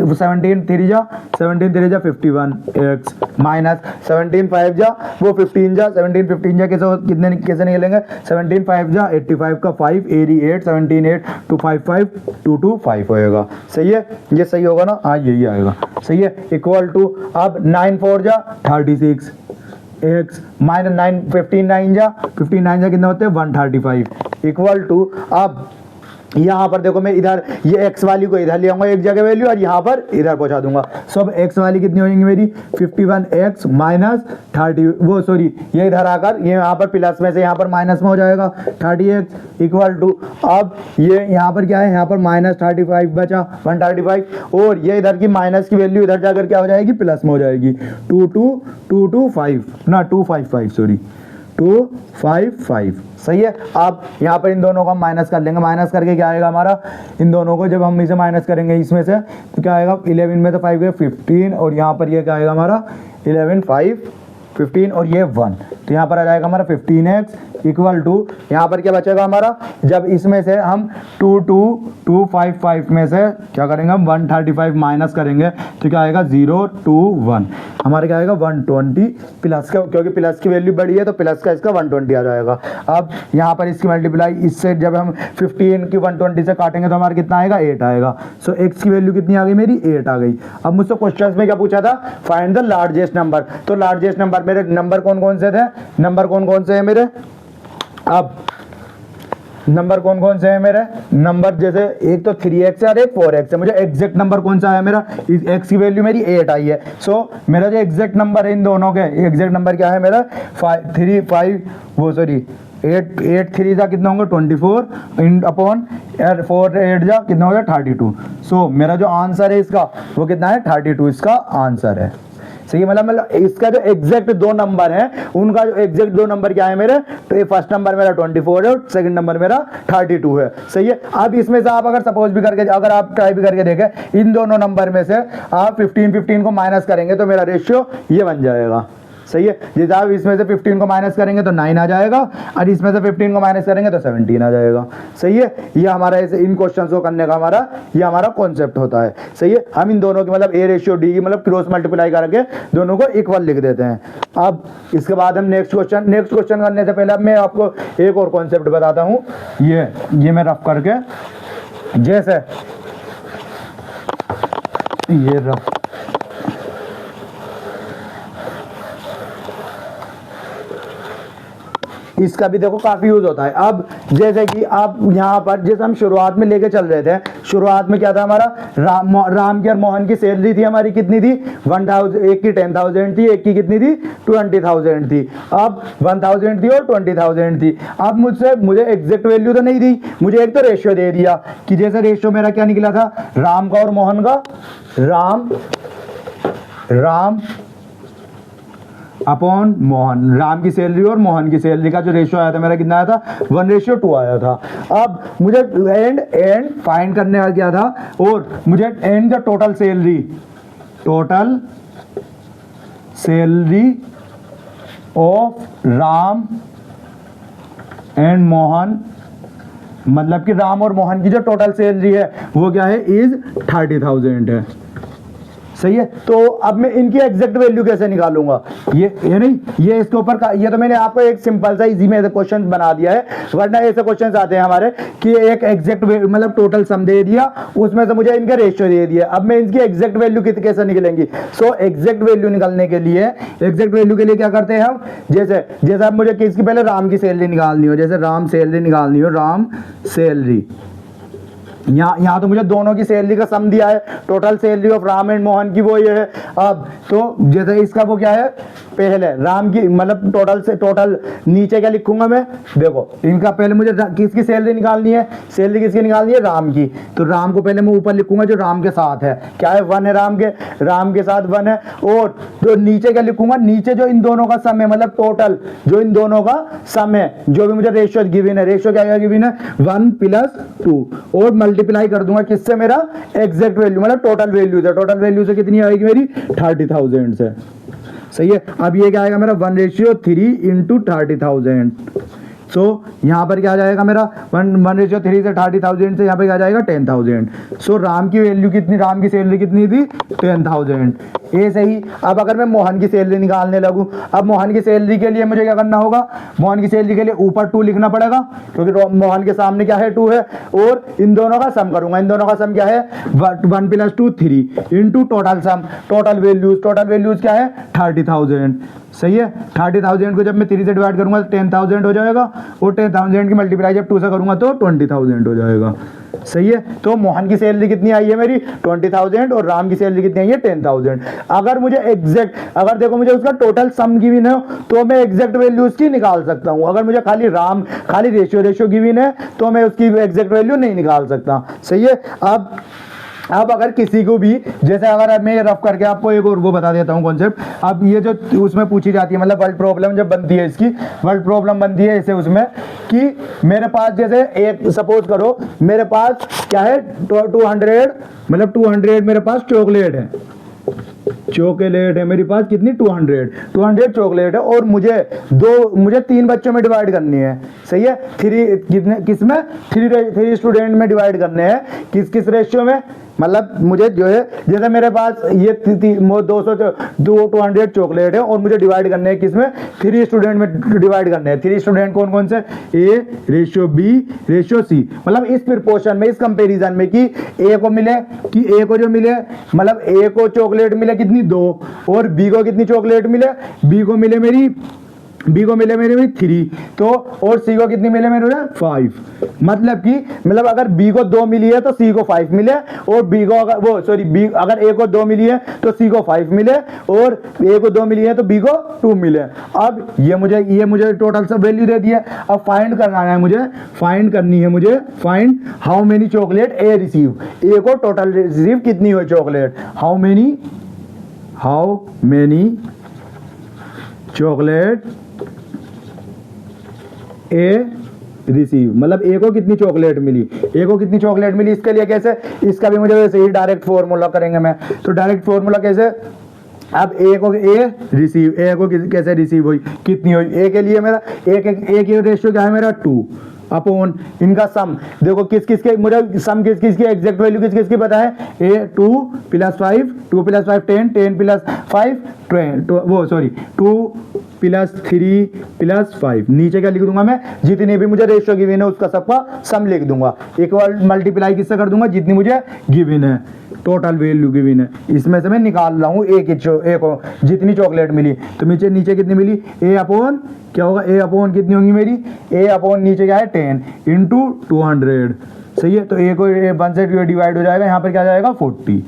17 3 जा 51 x माइनस 17 5 जा वो 15 जा, 17 15 जा कैसे निकलेंगे, 17 5 जा 85 का 5 एरी 8, 17 8 255 225 होएगा, सही है। ये सही होगा ना, हाँ यही आएगा, सही है। इक्वल टू अब 9 4 जा 36 x माइनस 9 15 9 जा कितने होते हैं 135, इक्वल टू अब यहाँ पर देखो मैं इधर ये x वाली को इधर ले आऊंगा एक जगह वैल्यू और यहाँ पर इधर पहुंचा दूंगा। सो अब x वाली कितनी हो जाएंगी मेरी 51x माइनस 30, वो सॉरी ये इधर आकर ये यहाँ पर प्लस में से यहाँ पर माइनस में हो जाएगा 30x इक्वल टू, अब ये यहाँ पर क्या है, यहाँ पर माइनस 35 बचा 135, और ये इधर की माइनस की वैल्यू इधर जाकर क्या हो जाएगी, प्लस में हो जाएगी 255 सॉरी 255, सही है। अब यहाँ पर इन दोनों को हम माइनस कर लेंगे, माइनस करके क्या आएगा हमारा, इन दोनों को जब हम इसे माइनस करेंगे इसमें से तो क्या आएगा, 11 में तो 5 गए 15, और यहाँ पर ये क्या आएगा हमारा 11 5 15 और ये 1, तो यहाँ पर आ जाएगा हमारा 15x इक्वल टू, यहाँ पर क्या बचेगा हमारा, जब इसमें से हम 255 में से क्या करेंगे हम 135 माइनस करेंगे तो क्या आएगा 021, हमारे क्या आएगा 120 प्लस का, क्योंकि प्लस की वैल्यू बड़ी है तो प्लस का इसका 120 आ जाएगा। अब यहाँ पर इसकी मल्टीप्लाई इससे जब हम 15 की 120 से काटेंगे तो हमारा कितना आएगा 8 आएगा। सो x की वैल्यू कितनी आ गई मेरी 8 आ गई। अब मुझसे क्वेश्चन में क्या पूछा था, फाइंड द लार्जेस्ट नंबर, तो लार्जेस्ट नंबर मेरे नंबर कौन कौन से थे, नंबर कौन कौन से हैं मेरे, अब नंबर कौन कौन से हैं मेरे नंबर, जैसे एक तो 3x है और एक 4x है, मुझे एग्जैक्ट नंबर कौन सा है मेरा, इस x की वैल्यू मेरी 8 आई है। सो मेरा जो एग्जैक्ट नंबर है इन दोनों के, एग्जैक्ट नंबर क्या है मेरा 8 3 जा कितना होगा 24 इन अपॉन 4 8 जा कितना होगा 32। सो मेरा जो आंसर है इसका वो कितना है 32, इसका आंसर है, सही है। मतलब इसका जो एग्जैक्ट दो नंबर है उनका जो एग्जैक्ट दो नंबर क्या है मेरे, तो ये फर्स्ट नंबर मेरा 24 है और सेकंड नंबर मेरा 32 है, सही है। अब इसमें से आप अगर सपोज भी करके, अगर आप ट्राई भी करके देखें, इन दोनों नंबर में से आप 15 को माइनस करेंगे तो मेरा रेशियो ये बन जाएगा, सही है। जैसे आप इसमें से 15 को माइनस करेंगे तो 9 आ जाएगा और इसमें से 15 को माइनस करेंगे तो 17 आ जाएगा, सही है। ये हमारा ऐसे इन क्वेश्चंस को करने का ये हमारा कॉन्सेप्ट होता है, सही है। हम इन दोनों की मतलब ए रेशियो डी की मतलब क्रॉस मल्टीप्लाई करके दोनों को इक्वल लिख देते हैं। अब इसके बाद हम नेक्स्ट क्वेश्चन करने से पहले अब मैं आपको एक और कॉन्सेप्ट बताता हूँ, ये मैं रफ करके, जैसे ये रफ इसका भी देखो काफी यूज होता है। अब जैसे कि आप यहाँ पर जैसे हम शुरुआत में लेके चल रहे थे, शुरुआत में क्या था हमारा, राम की और मोहन की सैलरी थी हमारी कितनी थी, 1000, एक की 10,000 थी, एक की कितनी थी 20,000 थी। अब 1000 थी और 20,000 थी। अब मुझे एग्जैक्ट वैल्यू तो नहीं दी, मुझे एक तो रेशियो दे दिया कि जैसे रेशियो मेरा क्या निकला था, राम का और मोहन का, राम अपॉन मोहन, राम की सैलरी और मोहन की सैलरी का जो रेशियो आया था मेरा कितना आया था, 1:2 आया था। अब मुझे एंड फाइंड करने का क्या था, और मुझे and the total salary of Ram and Mohan, मतलब कि राम और मोहन की जो टोटल सैलरी है वो क्या है, इज 30,000 है। सही है। तो अब मैं इनकी एग्जैक्ट वैल्यू कैसे निकालूंगा, ये नहीं, ये इसके ऊपर का, ये तो मैंने आपको एक सिंपल सा इजी में क्वेश्चन बना दिया है, वरना ऐसे क्वेश्चंस आते हैं हमारे कि एक एग्जैक्ट मतलब टोटल सम दे दिया, उसमें से मुझे इनका रेशियो दे दिया, अब मैं इनकी एग्जैक्ट वैल्यू कैसे निकलेंगी। सो एग्जैक्ट वैल्यू निकालने के लिए क्या करते हैं हम, जैसे अब मुझे किसकी, पहले राम की सैलरी निकालनी हो, जैसे राम सैलरी निकालनी हो, राम सैलरी, यहाँ तो मुझे दोनों की सैलरी का सम दिया है, total salary of Ram and Mohan की वो ये है। अब तो जैसे इसका वो क्या है, पहले राम की मतलब टोटल नीचे क्या लिखूंगा मैं, देखो इनका पहले मुझे किसकी सैलरी निकालनी है, सैलरी किसकी निकालनी है, राम की। तो राम को पहले मैं ऊपर लिखूंगा जो राम के साथ है, क्या है 1 है, राम के साथ 1 है। और जो नीचे क्या लिखूंगा, नीचे जो इन दोनों का सम है, मतलब टोटल जो इन दोनों का सम है, जो भी मुझे रेशियो गिवन है, रेशियो क्या गिवन है 1 + 2, और मल्टीप्लाई कर दूंगा किससे, मेरा एग्जैक्ट वैल्यू मतलब टोटल वैल्यू से, टोटल वैल्यू से कितनी आएगी मेरी 30,000 से। सही है। अब ये क्या आएगा मेरा 1:3 × 30,000। सो यहाँ पर क्या आ जाएगा मेरा 1:3 से 30,000 से यहाँ पे क्या आ जाएगा 10,000। सो राम की वैल्यू कितनी, राम की सैलरी कितनी थी 10,000। ये सही। अब अगर मैं मोहन की सैलरी निकालने लगूँ, अब मोहन की सैलरी के लिए मुझे क्या करना होगा, मोहन की सैलरी के लिए ऊपर 2 लिखना पड़ेगा, क्योंकि मोहन के सामने क्या है 2 है, और इन दोनों का सम करूंगा, इन दोनों का सम क्या है 1 + 2 3 × टोटल सम, टोटल वैल्यूज क्या है 30,000। सही है। 30,000 को जब मैं 3 से डिवाइड करूंगा तो 10,000 हो जाएगा, और 10,000 की मल्टीप्लाई जब 2 से करूंगा तो 20,000 हो जाएगा। सही है। तो मोहन की सैलरी कितनी आई है मेरी 20,000, और राम की सैलरी कितनी आई है 10,000। अगर मुझे एग्जैक्ट, अगर देखो मुझे उसका टोटल सम गिवन है तो मैं एग्जैक्ट वैल्यू उसकी निकाल सकता हूं। अगर मुझे खाली रेशियो गिवन है तो मैं उसकी एग्जैक्ट वैल्यू नहीं निकाल सकता। सही है। अब अगर किसी को भी, जैसे अगर मैं रफ करके आपको एक और वो बता देता हूँ कॉन्सेप्ट, अब ये जो उसमें पूछी जाती है, मतलब वर्ल्ड प्रॉब्लम जब बनती है, इसकी वर्ल्ड प्रॉब्लम बनती है ऐसे उसमें कि मेरे पास जैसे एक सपोज करो मेरे पास क्या है 200, मतलब 200 मेरे पास चॉकलेट है मेरे पास, कितनी 200 चॉकलेट है, और मुझे 3 बच्चों में डिवाइड करनी है। सही है। 3 स्टूडेंट में डिवाइड करने हैं, किस रेशियो में, मतलब मुझे जो है जैसे मेरे पास ये 200 चॉकलेट है और मुझे डिवाइड करने हैं किसमें 3 स्टूडेंट में डिवाइड करने हैं। 3 स्टूडेंट कौन से, A:B:C, मतलब इस प्रोपोर्शन में, इस कंपैरिजन में कि A को जो मिले, मतलब A को चॉकलेट मिले कितनी 2, और B को कितनी चॉकलेट मिले, B को मिले मेरी 3, तो और C को कितनी मिले मेरे 5। मतलब अगर B को 2 मिली है तो C को 5 मिले, और B को अगर A को 2 मिली है तो C को 5 मिले, और A को 2 मिली है तो B को 2 मिले। अब ये मुझे टोटल सब वैल्यू दे दी है। अब फाइंड करनी है मुझे find how many chocolate A receive, A को टोटल रिसीव कितनी हुई chocolate, how many chocolate A receive, मतलब A को कितनी चॉकलेट मिली, इसके लिए कैसे, इसका भी मुझे वैसे ही डायरेक्ट फॉर्मूला करेंगे मैं। तो डायरेक्ट फॉर्मूला कैसे, अब A को कैसे रिसीव हुई, कितनी हुई, A के लिए मेरा A की रेशियो क्या है मेरा 2 अपॉन इनका सम। देखो किसके मुझे सम किसकी एग्जैक्ट वैल्यू किसकी पता है, 2 + 5 2 + 5 10 10 + 5 2 + 3 + 5। नीचे क्या लिख दूंगा मैं, जितनी भी मुझे रेशियो गिवन है उसका सबका सम लिख दूंगा, इक्वल मल्टीप्लाई किससे कर दूंगा, जितनी मुझे गिवन है। टोटल वैल्यू गिवन है, इसमें से मैं निकाल रहा हूँ जितनी चॉकलेट मिली, तो नीचे नीचे कितनी मिली, ए अपॉन क्या होगा, ए अपॉन कितनी होंगी मेरी, ए अपॉन नीचे क्या है 10 इंटू 200, सही है। तो ए को 1 से डिवाइड हो जाएगा, यहाँ पर क्या जाएगा 40,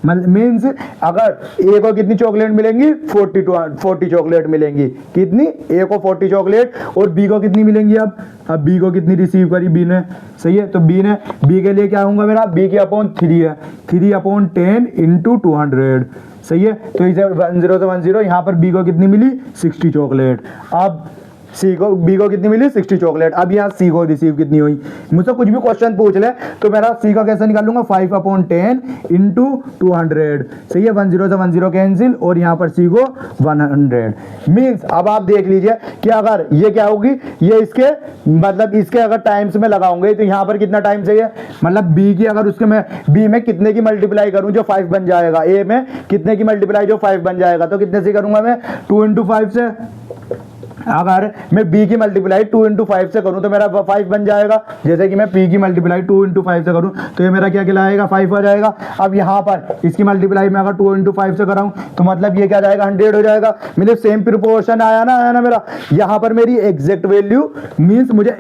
मीन्स अगर ए को कितनी चॉकलेट मिलेंगी, 40 चॉकलेट मिलेंगी, कितनी, ए को 40 चॉकलेट, और बी को कितनी मिलेंगी, अब बी को कितनी रिसीव करी बी ने, सही है। तो बी ने, बी के लिए क्या होगा मेरा, बी की अपॉन 3 है, 3 अपॉन 10 इंटू 200, सही है। तो इसे 10 से 10, यहाँ पर बी को कितनी मिली 60 चॉकलेट, अब सी को, बी को कितनी मिली 60 चॉकलेट, अब यहाँ सी को रिसीव कितनी हुई, मुझसे कुछ भी क्वेश्चन पूछ ले तो मेरा सी का कैसे निकालूंगा, 5 अपॉन 10 इंटू 200, सही है। 10 से 10 कैंसिल, और यहाँ पर सी को 100, मीन्स अब आप देख लीजिए कि अगर ये क्या होगी, ये इसके मतलब इसके अगर टाइम्स में लगाऊंगे तो यहाँ पर कितना टाइम चाहिए, मतलब बी की अगर उसके मैं बी में कितने की मल्टीप्लाई करूँ जो 5 बन जाएगा, ए में कितने की मल्टीप्लाई जो 5 बन जाएगा, तो कितने से करूंगा मैं 2 इंटू 5 से, अगर मैं b की मल्टीप्लाई 2 इंटू 5 से करूं तो मेरा 5 बन जाएगा, जैसे कि मैं p की मल्टीप्लाई 2 इंटू 5 से करूं तो ये मेरा क्या कहलाएगा 5 आ जाएगा। अब यहाँ पर इसकी मल्टीप्लाई में अगर 2 इंटू 5 से कराऊं तो मतलब ये क्या जाएगा 100 हो जाएगा, मेरे सेम प्रोपोर्शन आया ना मेरा। यहाँ पर मेरी एग्जैक्ट वैल्यू मीन्स मुझे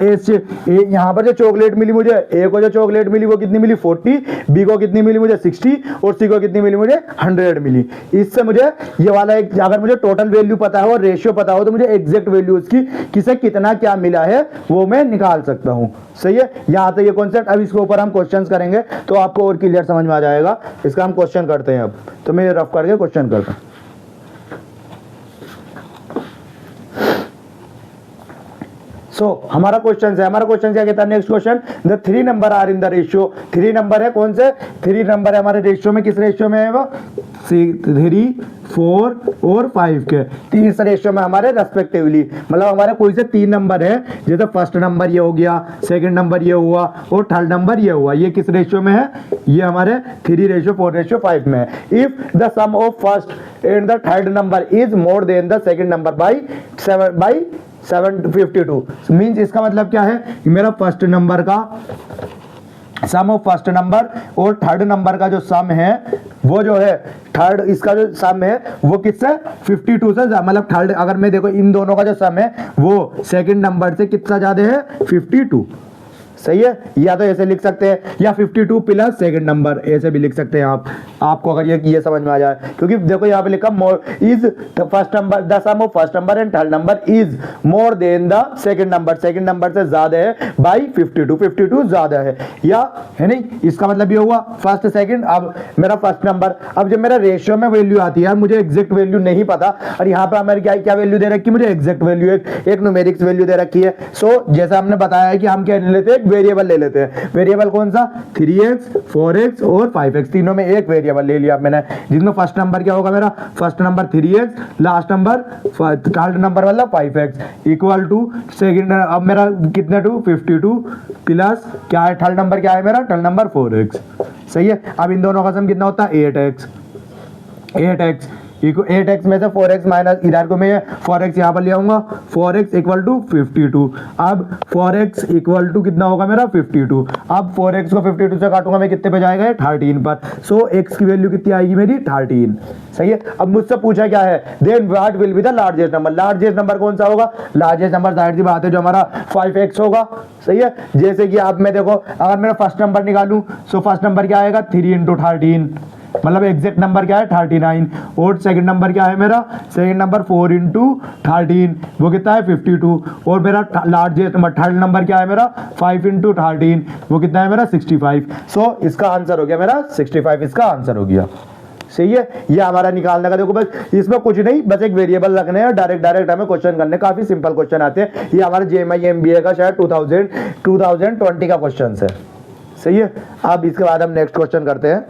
यहाँ पर जो चॉकलेट मिली मुझे, ए को जो चॉकलेट मिली वो कितनी मिली 40, बी को कितनी मिली मुझे 60, और सी को कितनी मिली मुझे 100 मिली। इससे मुझे ये वाला अगर मुझे टोटल वैल्यू पता है और रेशियो पता हो तो मुझे एग्जैक्ट वैल्यू उसकी किसे कितना क्या मिला है वो मैं निकाल सकता हूं, सही है। यहां तक ये कॉन्सेप्ट, अब इसके ऊपर हम क्वेश्चंस करेंगे तो आपको और क्लियर समझ में आ जाएगा। इसका हम क्वेश्चन करते हैं, अब तो मैं रफ करके क्वेश्चन करता हूं। हमारा क्वेश्चन क्या कहता है, next question, the 3 number are in the ratio, 3 number है, कौन से 3 नंबर है हमारे रेशियो में, किस रेशियो में है वो 3, 4 और 5 के, तो इस रेशियो में हमारे रेस्पेक्टिवली, मतलब हमारे कोई से 3 नंबर है, जैसे फर्स्ट नंबर ये हो गया, सेकंड नंबर ये हुआ और थर्ड नंबर ये हुआ, ये किस रेशियो में है, ये हमारे 3:4:5 में है। If the sum of first and the third number is more than the second number by 752, means इसका मतलब क्या है, मेरा फर्स्ट नंबर का सम ऑफ फर्स्ट नंबर और थर्ड नंबर का जो सम है वो जो है, थर्ड इसका जो सम है वो किससे 52 से, मतलब थर्ड अगर मैं देखो इन दोनों का जो सम है वो सेकंड नंबर से कितना ज्यादा है 52, सही है। या तो ऐसे लिख सकते हैं या 52 प्लस सेकंड नंबर ऐसे भी लिख सकते हैं आप, आपको अगर ये समझ में आ जाए, क्योंकि देखो यहाँ पे लिखा more is first number, the sum of first number and third number is more than the second number से ज्यादा है बाई 52 ज्यादा है, या है नहीं, इसका मतलब ये हुआ फर्स्ट सेकंड। अब मेरा फर्स्ट नंबर, अब जब मेरा रेशियो में वैल्यू आती है, मुझे एग्जैक्ट वैल्यू नहीं पता, और यहाँ पे हमारे क्या वैल्यू दे रखी है, मुझे एग्जैक्ट वैल्यू एक न्यूमेरिक्स वैल्यू दे रखी है। सो जैसा हमने बताया है कि हम क्या लेते हैं, वेरिएबल ले लेते हैं। वेरिएबल कौन सा, 3x 4x और 5x, तीनों में एक वेरिएबल ले लिया मैंने, जिसमें फर्स्ट नंबर क्या होगा मेरा, first number 3x, last number third number वाला 5x इक्वल टू सेकंड, अब मेरा कितने 52 प्लस क्या है, थर्ड नंबर क्या है मेरा, थर्ड नंबर 4x, सही है। अब इन दोनों का सम कितना होता है 8x 8x में से 4x माइनस, इधर को मैं 4x यहाँ पर ले आऊंगा, 4x इक्वल टू 52, अब 4x इक्वल टू कितना होगा मेरा 52, अब 4x को 52 से काटूंगा मैं, कितने पे जाएगा 13 पर, सो x की वैल्यू कितनी आएगी मेरी 13, सही है। अब मुझसे पूछा क्या है, then what will be the largest number, largest number कौन सा होगा, लार्जेस्ट नंबर जाहिर सी बात है जो हमारा 5x होगा, सही है। जैसे कि आप मैं देखो अगर मेरा फर्स्ट नंबर निकालूं, सो फर्स्ट नंबर क्या आएगा 3 इंटू 13, मतलब एग्जैक्ट नंबर क्या है 39, और सेकंड नंबर क्या है मेरा, सेकंड नंबर 4 इंटू 13 वो कितना है 52, और मेरा लार्जेस्ट नंबर थर्ड नंबर क्या है मेरा 5 इंटू 13 वो कितना है मेरा 65। सो इसका आंसर हो गया मेरा 65, इसका आंसर हो गया, सही है। ये हमारा निकालने का, देखो बस इसमें कुछ नहीं, बस एक वेरिएबल रखने हैं, डायरेक्ट हमें क्वेश्चन करने, काफी सिंपल क्वेश्चन आते हैं। ये हमारे JMI MBA का शायद 2020 का क्वेश्चन है, सही है। अब इसके बाद हम नेक्स्ट क्वेश्चन करते हैं।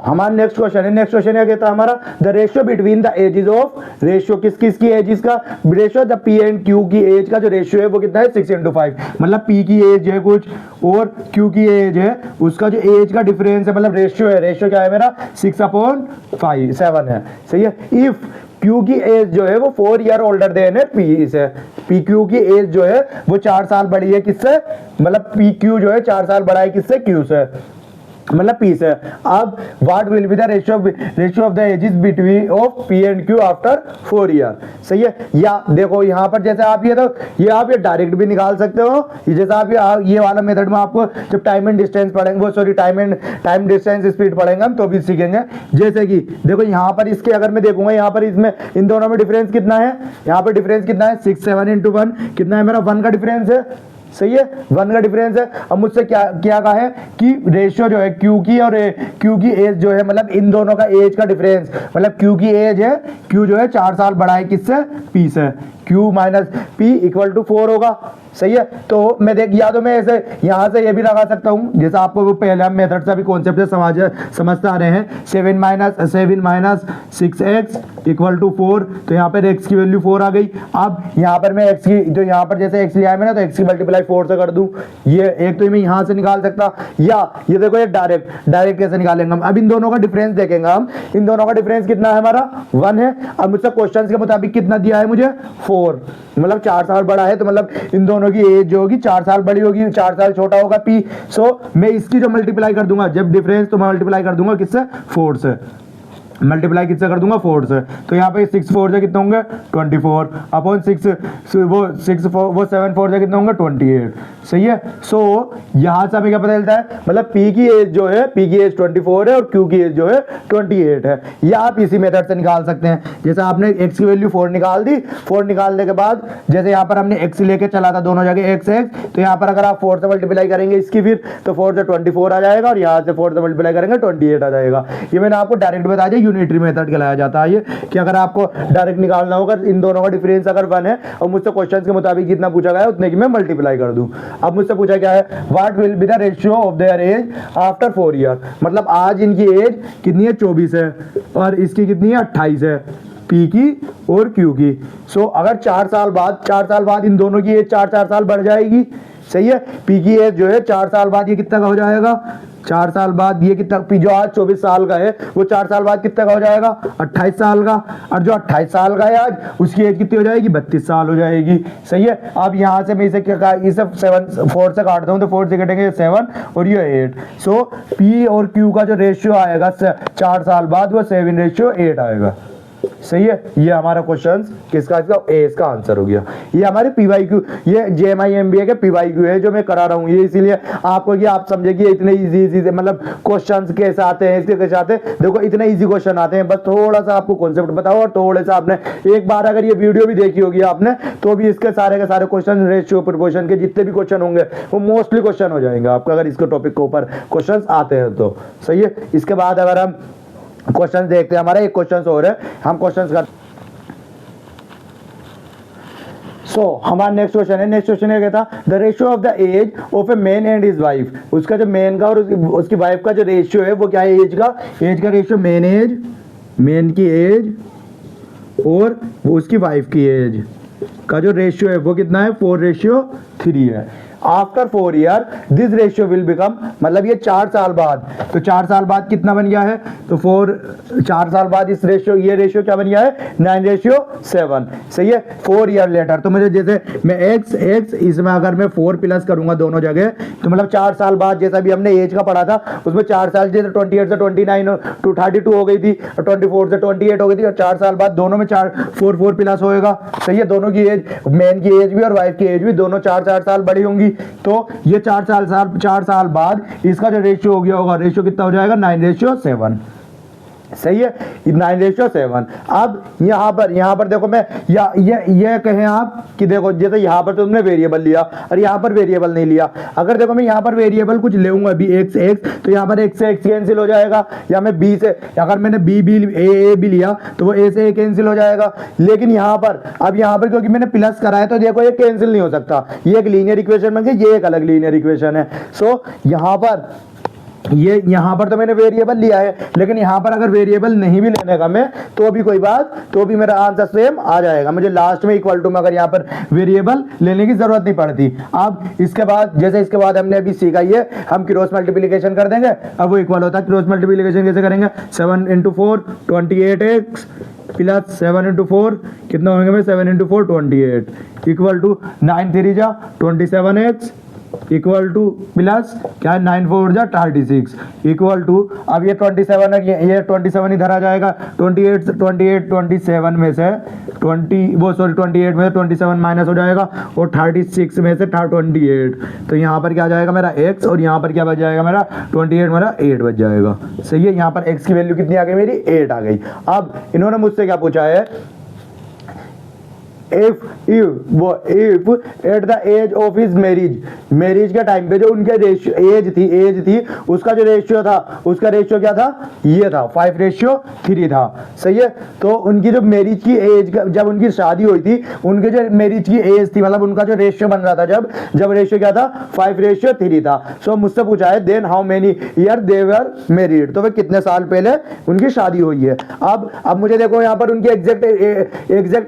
हमारा नेक्स्ट क्वेश्चन क्या कहता है हमारा, the ratio between the ages of, ratio किसकी एजेस का, ratio the P and Q की एज का जो रेशियो है वो कितना है 6 इंटू 5, मतलब P की एज है कुछ और Q की एज है, उसका जो एज का डिफरेंस है, मतलब रेशियो क्या है मेरा 6/7 है, सही है। इफ क्यू की एज जो है वो 4 ईयर ओल्डर देन है पी से, पी क्यू की एज जो है वो 4 साल बड़ी है किससे, मतलब पी क्यू जो है 4 साल बड़ा है किससे, क्यू से, मतलब पी से। अब what will be the ratio of the ages between of P and Q after 4 year, सही है। या देखो यहाँ पर जैसे आप ये आप ये डायरेक्ट भी निकाल सकते हो, ये जैसे आप ये वाला मेथड में आपको जब टाइम एंड डिस्टेंस पढ़ेंगे, वो सॉरी टाइम डिस्टेंस स्पीड पढ़ेंगे हम तो भी सीखेंगे। जैसे कि देखो यहाँ पर इसके अगर मैं देखूंगा यहाँ पर इसमें इन दोनों में डिफरेंस कितना है, यहाँ पर डिफरेंस कितना है 6 7 इंटू 1 कितना है मेरा 1 का डिफरेंस है, सही है 1 का डिफरेंस है। अब मुझसे क्या क्या कहा है कि रेशियो जो है क्यू की और क्यू की एज जो है, मतलब इन दोनों का एज का डिफरेंस, मतलब क्यू की एज है, क्यू जो है 4 साल बड़ा है किससे, पी से, Q minus P equal to 4 होगा, सही है। तो मैं देख या तो मैं ऐसे यहां से ये भी लगा सकता हूं, जैसे आपको वो पहले हम मेथड से भी कॉन्सेप्ट से समझते आ रहे हैं, 7 माइनस 6x इक्वल टू 4, तो यहाँ पर x की वैल्यू 4 आ गई। अब यहाँ पर मैं x की जो यहाँ पर जैसे x लिया है मैंने, तो x की मल्टीप्लाई 4 से कर दूं, ये एक तो मैं यहाँ से निकाल सकता, या ये देखो ये डायरेक्ट कैसे निकालेंगे हम। अब इन दोनों का डिफरेंस देखेंगे हम, इन दोनों का डिफरेंस कितना है हमारा 1 है। अब मुझसे क्वेश्चन के मुताबिक कितना दिया है मुझे 4, मतलब 4 साल बड़ा है, तो मतलब इन दोनों की एज जो होगी 4 साल बड़ी होगी, 4 साल छोटा होगा पी। सो मैं इसकी जो मल्टीप्लाई कर दूंगा जब डिफरेंस, तो मैं मल्टीप्लाई कर दूंगा किससे, 4 से, मल्टीप्लाई किससे कर दूंगा 4 से। तो यहाँ पे 6 4 से कितने होंगे 24 अपॉन 6 वो 7 4 से कितने होंगे 28, सही है। सो यहाँ से हमें क्या पता चलता है, मतलब P की एज जो है, P की एज 24 है और Q की एज जो है 28 है। या आप इसी मेथड से निकाल सकते हैं, जैसे आपने x की वैल्यू 4 निकाल दी, 4 निकालने के बाद जैसे यहाँ पर हमने x लेके चला था दोनों जगह x, तो यहाँ पर अगर आप 4 से मल्टीप्लाई करेंगे इसकी फिर, तो 4 से 24 आ जाएगा और यहाँ से 4 से मल्टीप्लाई करेंगे 28 आ जाएगा। ये मैंने आपको डायरेक्ट बता दिया, यूनिटरी मेथड कहलाया जाता है ये, कि अगर आपको डायरेक्ट निकालना होगा इन दोनों का डिफरेंस अगर 1 है और मुझसे क्वेश्चन के मुताबिक कितना पूछा गया है उतने की मैं मल्टीप्लाई कर दूं। अब मुझसे पूछा क्या है, what will be the ratio of their age after 4 year, मतलब आज इनकी एज कितनी है 24 है और इसकी कितनी है 28 है, पी की और क्यू की। सो अगर 4 साल बाद इन दोनों की एज 4 साल बढ़ जाएगी, सही है। पी की एज जो है 4 साल बाद ये कितना का हो जाएगा, 4 साल बाद ये कितना, पी जो आज 24 साल का है वो 4 साल बाद कितना का हो जाएगा 28 साल का, और जो 28 साल का है आज उसकी एज कितनी हो जाएगी 32 साल हो जाएगी, सही है। अब यहाँ से मैं इसे क्या, इसे 4 से काटता हूँ तो 4 से कटेंगे 7 और ये 8। सो पी और क्यू का जो रेशियो आएगा 4 साल बाद वो 7:8 आएगा, सही है। ये हमारा क्वेश्चन किसका, इसका ए, इसका आंसर हो गया। ये हमारे पीवाईक्यू, ये जेएमआई एमबीए के पीवाईक्यू है जो मैं करा रहा हूँ, ये इसीलिए आपको कि आप समझे कि इतने इजी से मतलब क्वेश्चंस कैसे आते हैं, इसके कैसे आते हैं। देखो इतने इजी क्वेश्चन आते हैं, बस थोड़ा सा आपको कॉन्सेप्ट बताओ और थोड़े सा आपने एक बार अगर ये वीडियो भी देखी होगी आपने, तो भी इसके सारे के सारे क्वेश्चन रेशियो प्रोपोर्शन के जितने भी क्वेश्चन होंगे वो मोस्टली क्वेश्चन हो जाएंगे आपका, अगर इसके टॉपिक के ऊपर क्वेश्चन आते हैं तो, सही है। इसके बाद अगर हम क्वेश्चन देखते हैं, हमारा एक क्वेश्चन और है, हम क्वेश्चन कर हमारा नेक्स्ट क्वेश्चन है क्या था, the ratio of the age of a man and his wife, उसका जो मैन का और उसकी वाइफ का जो रेशियो है वो क्या है, एज का रेशियो, मैन की एज और वो उसकी वाइफ की एज का जो रेशियो है वो कितना है 4:3 है। After 4 year this ratio will become, मतलब ये 4 साल बाद, तो 4 साल बाद कितना बन गया है, तो 4 साल बाद इस रेशियो, ये रेशियो क्या बन गया है 9:7, सही है। 4 ईयर लेटर, तो मुझे जैसे मैं x इसमें अगर मैं 4 प्लस करूंगा दोनों जगह, तो मतलब 4 साल बाद जैसा भी हमने एज का पढ़ा था उसमें 4 साल जैसे 28 से 29 टू 32 हो गई थी, 24 से 28 हो गई थी, और 4 साल बाद दोनों में 4 प्लस होएगा, सही है। दोनों की एज, मैन की एज भी और वाइफ की एज भी दोनों 4 साल बड़ी होंगी, तो ये 4 साल बाद इसका जो रेशियो हो गया होगा, रेशियो कितना हो जाएगा 9:7, सही है 9:7। अब यहाँ पर देखो मैं ये कहें आप कि देखो जैसे यहाँ पर तो तुमने वेरिएबल लिया और यहाँ पर वेरिएबल नहीं लिया, अगर देखो मैं यहाँ पर वेरिएबल कुछ लेऊंगा अभी x तो यहाँ पर x से x कैंसिल हो जाएगा, या मैं b से, अगर मैंने b भी लिया तो वो a से a कैंसिल हो जाएगा। लेकिन यहाँ पर क्योंकि मैंने प्लस करा है तो देखो ये कैंसिल नहीं हो सकता, ये एक लीनियर इक्वेशन बन गई, ये एक अलग लीनियर इक्वेशन है। सो यहाँ पर तो मैंने वेरिएबल लिया है, लेकिन यहाँ पर अगर वेरिएबल नहीं भी लेने का मैं, तो भी कोई बात, तो भी मेरा आंसर सेम आ जाएगा, मुझे लास्ट में इक्वल टू में अगर यहाँ पर वेरिएबल लेने की जरूरत नहीं पड़ती। अब इसके बाद हमने अभी सीखा ये हम क्रॉस मल्टीप्लिकेशन कर देंगे, अब वो इक्वल होता है, क्रॉस मल्टीप्लिकेशन कैसे करेंगे, 7 × 4 28x प्लस 7 इंटू 4 कितना होंगे भाई 7 इंटू 4 28 इक्वल टू 9 3 जा 27x इक्वल टू प्लस क्या है 9 4 जा 36 इक्वल टू अब ये 27 है ये 27 इधर आ जाएगा 28 27 में से 28 में से 27 माइनस हो जाएगा और 36 में से 28 तो यहाँ पर क्या आ जाएगा मेरा x और यहाँ पर क्या बच जाएगा मेरा 28 मेरा 8 बच जाएगा। सही है, यहाँ पर x की वैल्यू कितनी आ गई मेरी 8 आ गई। अब इन्होंने मुझसे क्या पूछा है if at the age of his marriage के टाइम पे जो उनके एज थी उसका जो रेशियो था उसका रेशियो क्या था ये था 5:3 था। सही है, तो उनकी जो मैरिज की एज जब उनकी शादी हुई थी उनके जो मैरिज की एज थी मतलब उनका जो रेशियो बन रहा था जब रेशियो क्या था 5:3 था। सो मुझसे पूछा है then how many year they were married, तो वे कितने साल पहले उनकी शादी हुई है। अब मुझे देखो यहाँ पर उनकी एग्जैक्ट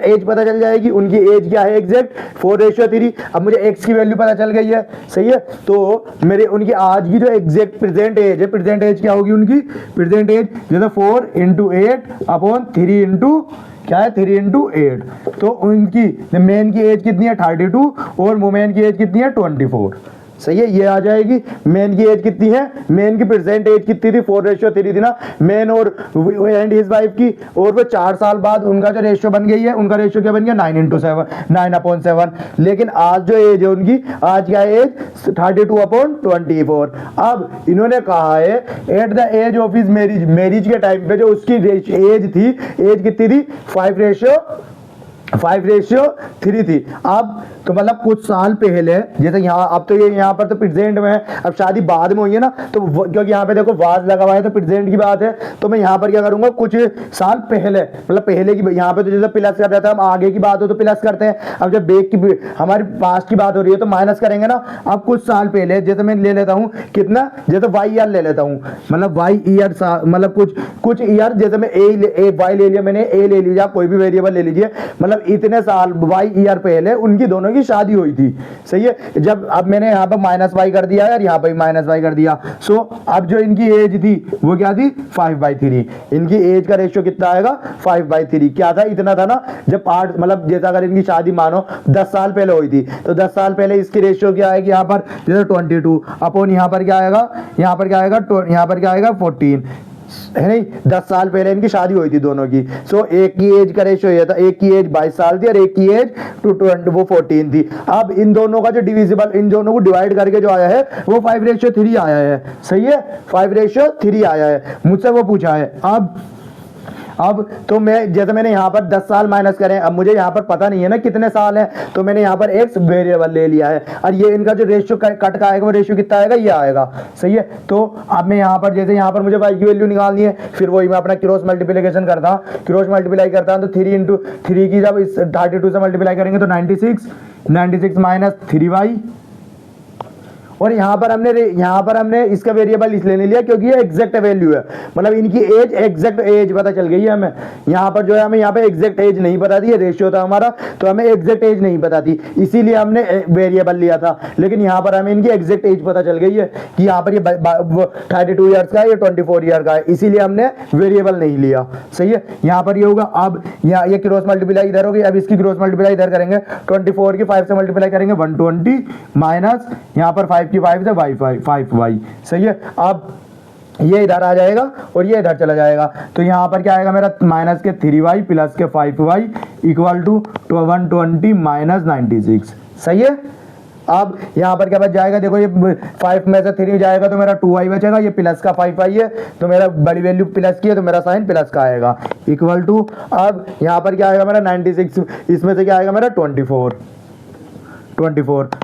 एज पता चल जाएगी। उनकी एज क्या है एग्जैक्ट 4:3। अब मुझे x की वैल्यू पता चल गई है। सही है, तो मेरे उनकी आज की जो एग्जैक्ट प्रेजेंट एज है, प्रेजेंट एज क्या होगी उनकी प्रेजेंट एज जैसे 4 इंटू 8 अपॉन 3 इंटू क्या है 3 इंटू 8। तो उनकी मेन की एज कितनी है 32 और वुमेन की एज कितनी है 24। सही है, ये आ जाएगी। मेन की एज कितनी है, मेन की प्रेजेंट एज कितनी थी 4:3 थी ना मेन और एंड हिज वाइफ की, और वो 4 साल बाद उनका जो रेशियो बन गई है उनका रेशियो क्या बन गया 9/7 लेकिन आज जो एज है उनकी आज क्या एज 32/24। अब इन्होंने कहा है at the age of his marriage के टाइम पे जो उसकी एज थी एज कितनी थी 5:3 थी। अब तो मतलब कुछ साल पहले जैसे यहाँ अब तो ये यहाँ पर तो प्रेजेंट में है, अब शादी बाद में हुई है ना तो क्योंकि यहाँ पे देखो वाज लगा हुआ है तो प्रेजेंट की बात है, तो मैं यहाँ पर क्या करूंगा कुछ साल पहले मतलब पहले की यहाँ पे तो जैसे प्लस कर रहे थे हम आगे की बात हो तो प्लस करते हैं। अब जब बैक की हमारी पास्ट की बात हो रही है तो माइनस करेंगे ना। अब कुछ साल पहले जैसे मैं ले लेता हूँ कितना जैसे वाई ईयर ले लेता हूँ मतलब वाई ईयर मतलब कुछ ईयर जैसे मैं वाई ले लिया मैंने ए ले लिया कोई भी वेरिएबल ले लीजिए मतलब इतने साल वाई ईयर पहले उनकी दोनों की शादी हुई थी। सही है, जब अब मैंने यहाँ पर माइनस वाई कर दिया और यहाँ पर माइनस वाई कर दिया। सो अब जो इनकी एज थी वो क्या थी 5/3। इनकी एज का रेशियो कितना आएगा 5/3। क्या था इतना था ना जब 8 मतलब जैसा अगर इनकी शादी मानो 10 साल पहले हुई थी तो 10 साल पहले इसकी रेशियो क्या आएगी यहाँ पर जैसे 22 अपॉन यहाँ पर क्या आएगा 14 है नहीं। 10 साल पहले इनकी शादी हुई थी दोनों की। सो एक की एज का रेशियो ये था, एक की एज 22 साल थी और एक की एज 14 थी। अब इन दोनों का जो डिविजिबल इन दोनों को डिवाइड करके जो आया है वो 5:3 आया है। सही है, 5:3 आया है। मुझसे वो पूछा है अब तो मैं जैसे मैंने यहाँ पर 10 साल माइनस करें, अब मुझे यहाँ पर पता नहीं है ना कितने साल है तो मैंने यहाँ पर x वेरिएबल ले लिया है और ये इनका जो रेशियो कट का आएगा वो रेशियो कितना आएगा ये आएगा। सही है, तो अब मैं यहाँ पर जैसे यहाँ पर मुझे y की वैल्यू निकालनी है फिर वही मैं अपना क्रॉस मल्टीप्लिकेशन करता हूँ तो 3 इंटू 3 की जब इस 32 से मल्टीप्लाई करेंगे तो 96 माइनस 3y और यहाँ पर हमने इसका वेरिएबल इसलिए नहीं लिया क्योंकि ये एग्जैक्ट वैल्यू है मतलब इनकी एज एग्जैक्ट एज पता चल गई है हमें। यहाँ पर जो है हमें यहाँ पे एग्जैक्ट एज नहीं पता थी, ये रेशियो था हमारा तो हमें एग्जैक्ट एज नहीं पता थी इसीलिए हमने वेरिएबल लिया था। लेकिन यहाँ पर हमें इनकी एग्जैक्ट एज पता चल गई है कि यहाँ पर ये 32 ईयर्स का है ये 24 ईयर का है इसीलिए हमने वेरिएबल नहीं लिया। सही है, यहाँ पर ये होगा। अब यहाँ ये क्रॉस मल्टीप्लाई इधर होगी, अब इसकी क्रॉस मल्टीप्लाई इधर करेंगे 24 की 5 से मल्टीप्लाई करेंगे 120 माइनस यहाँ पर 5 की 5 से 5y। सही है, अब ये इधर आ जाएगा और ये इधर चला जाएगा तो यहाँ पर क्या आएगा मेरा माइनस के 3y प्लस के 5y इक्वल टू 120 माइनस 96। सही है, अब यहाँ पर क्या बच जाएगा देखो ये 5 में से 3 जाएगा तो मेरा 2y बचेगा, ये प्लस का 5y है तो मेरा बड़ी वैल्यू प्लस की है तो मेरा साइन प्लस का आएगा इक्वल टू अब यहाँ पर क्या आएगा मेरा 96 इसमें से क्या आएगा मेरा 24।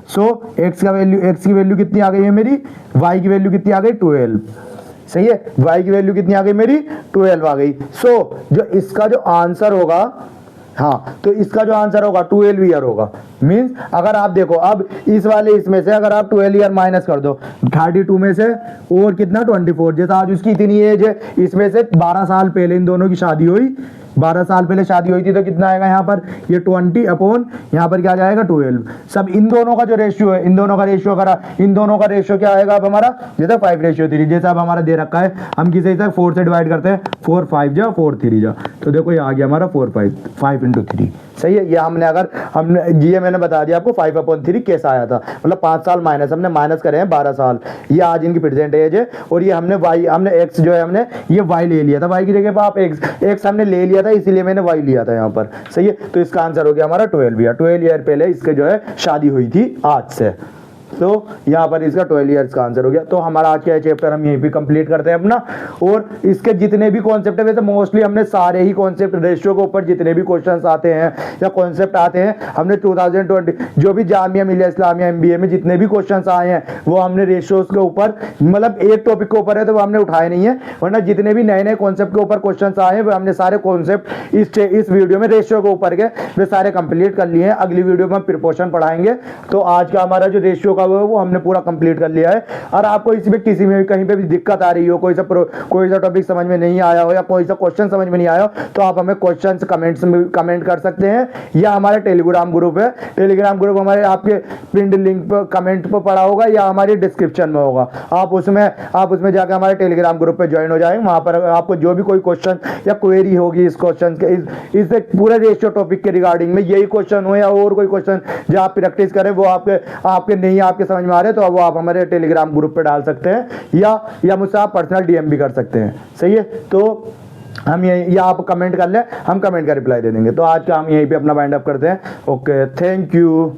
सो x की वैल्यू कितनी आ गई है मेरी y की वैल्यू कितनी आ गई 12। सही है, y की वैल्यू कितनी आ गई मेरी 12 आ गई। सो जो इसका जो आंसर होगा तो इसका जो आंसर होगा 12 ईयर होगा। मींस अगर आप देखो अब इस वाले इसमें से अगर आप 12 ईयर माइनस कर दो 32 में से और कितना 24 जैसा आज उसकी इतनी एज है इसमें से 12 साल पहले इन दोनों की शादी हुई 12 साल पहले शादी हुई थी तो कितना आएगा यहाँ पर, ये 20 अपॉन यहाँ पर क्या जाएगा 12। सब इन दोनों का जो रेशियो है, इन दोनों का रेशियो करा, इन दोनों का रेशियो क्या आएगा अब हमारा, जैसे 5:3, जैसा अब हमारा दे रखा है, हम किसे हिसाब 4 से डिवाइड करते हैं, 4 5 जा 4 3 जा, तो देखो ये आ गया हमारा 4 5 × 3। सही है, ये हमने अगर हमने ये मैंने बता दिया आपको 5/3 कैसा आया था, मतलब 5 साल माइनस, हमने माइनस करे हैं 12 साल, ये आज इनकी प्रेजेंट एज है, और ये हमने वाई, हमने एक्स जो है हमने ये वाई ले लिया था, वाई की जगह पर आप एक्स हमने ले लिया था, इसीलिए मैंने वाई लिया था यहाँ पर। सही है, तो इसका आंसर हो गया हमारा 12 ईयर। 12 ईयर पहले इसके जो है शादी हुई थी आज से, तो यहाँ पर इसका 12 ईयर्स का आंसर हो गया। तो हमारा आज का चैप्टर हम यहीं पे कंप्लीट करते हैं अपना, और इसके जितने भी कॉन्सेप्ट है, वैसे मोस्टली हमने सारे ही कॉन्सेप्ट, रेशियो के ऊपर जितने भी क्वेश्चंस आते हैं या कॉन्सेप्ट आते हैं, हमने 2020 जो भी जामिया मिलिया इस्लामिया MBA में जितने भी क्वेश्चंस आए हैं वो हमने रेशियोज के ऊपर, मतलब एक टॉपिक के ऊपर है तो वो हमने उठाए नहीं है, वरना जितने भी नए नए कॉन्सेप्ट के ऊपर क्वेश्चन आए हैं वो हमने सारे कॉन्सेप्ट इस वीडियो में रेशियो के ऊपर के वे सारे कंप्लीट कर लिए हैं। अगली वीडियो में हम प्रिपोर्शन पढ़ाएंगे। तो आज का हमारा जो रेशियो का वो हमने पूरा कंप्लीट कर लिया है। और आपको इसमें किसी में भी कहीं पे भी दिक्कत आ रही हो, कोई सा टॉपिक समझ में नहीं आया हो या कोई सा क्वेश्चन समझ में नहीं आया हो, तो आप हमें क्वेश्चन कमेंट्स में कमेंट कर सकते हैं, या हमारे टेलीग्राम ग्रुप है, टेलीग्राम ग्रुप हमारे आपके पिंड लिंक पर कमेंट पर पड़ा होगा या हमारी डिस्क्रिप्शन में होगा, आप उसमें जाकर हमारे टेलीग्राम ग्रुप पे ज्वाइन हो जाएंगे। वहां पर आपको जो भी कोई क्वेश्चन या क्वेरी होगी इस क्वेश्चन के इस पूरे रेशियो टॉपिक के रिगार्डिंग में, यही क्वेश्चन हो या और कोई क्वेश्चन जो आप प्रैक्टिस करें वो आपके नहीं आपके समझ में आ रहे, तो वो आप हमारे टेलीग्राम ग्रुप पे डाल सकते हैं, या मुझसे आप पर्सनल DM भी कर सकते हैं। सही है, तो हम या आप कमेंट कर लें, हम कमेंट का रिप्लाई दे देंगे। तो आज का हम यहीं पे अपना वाइंड अप करते हैं। Okay, thank you.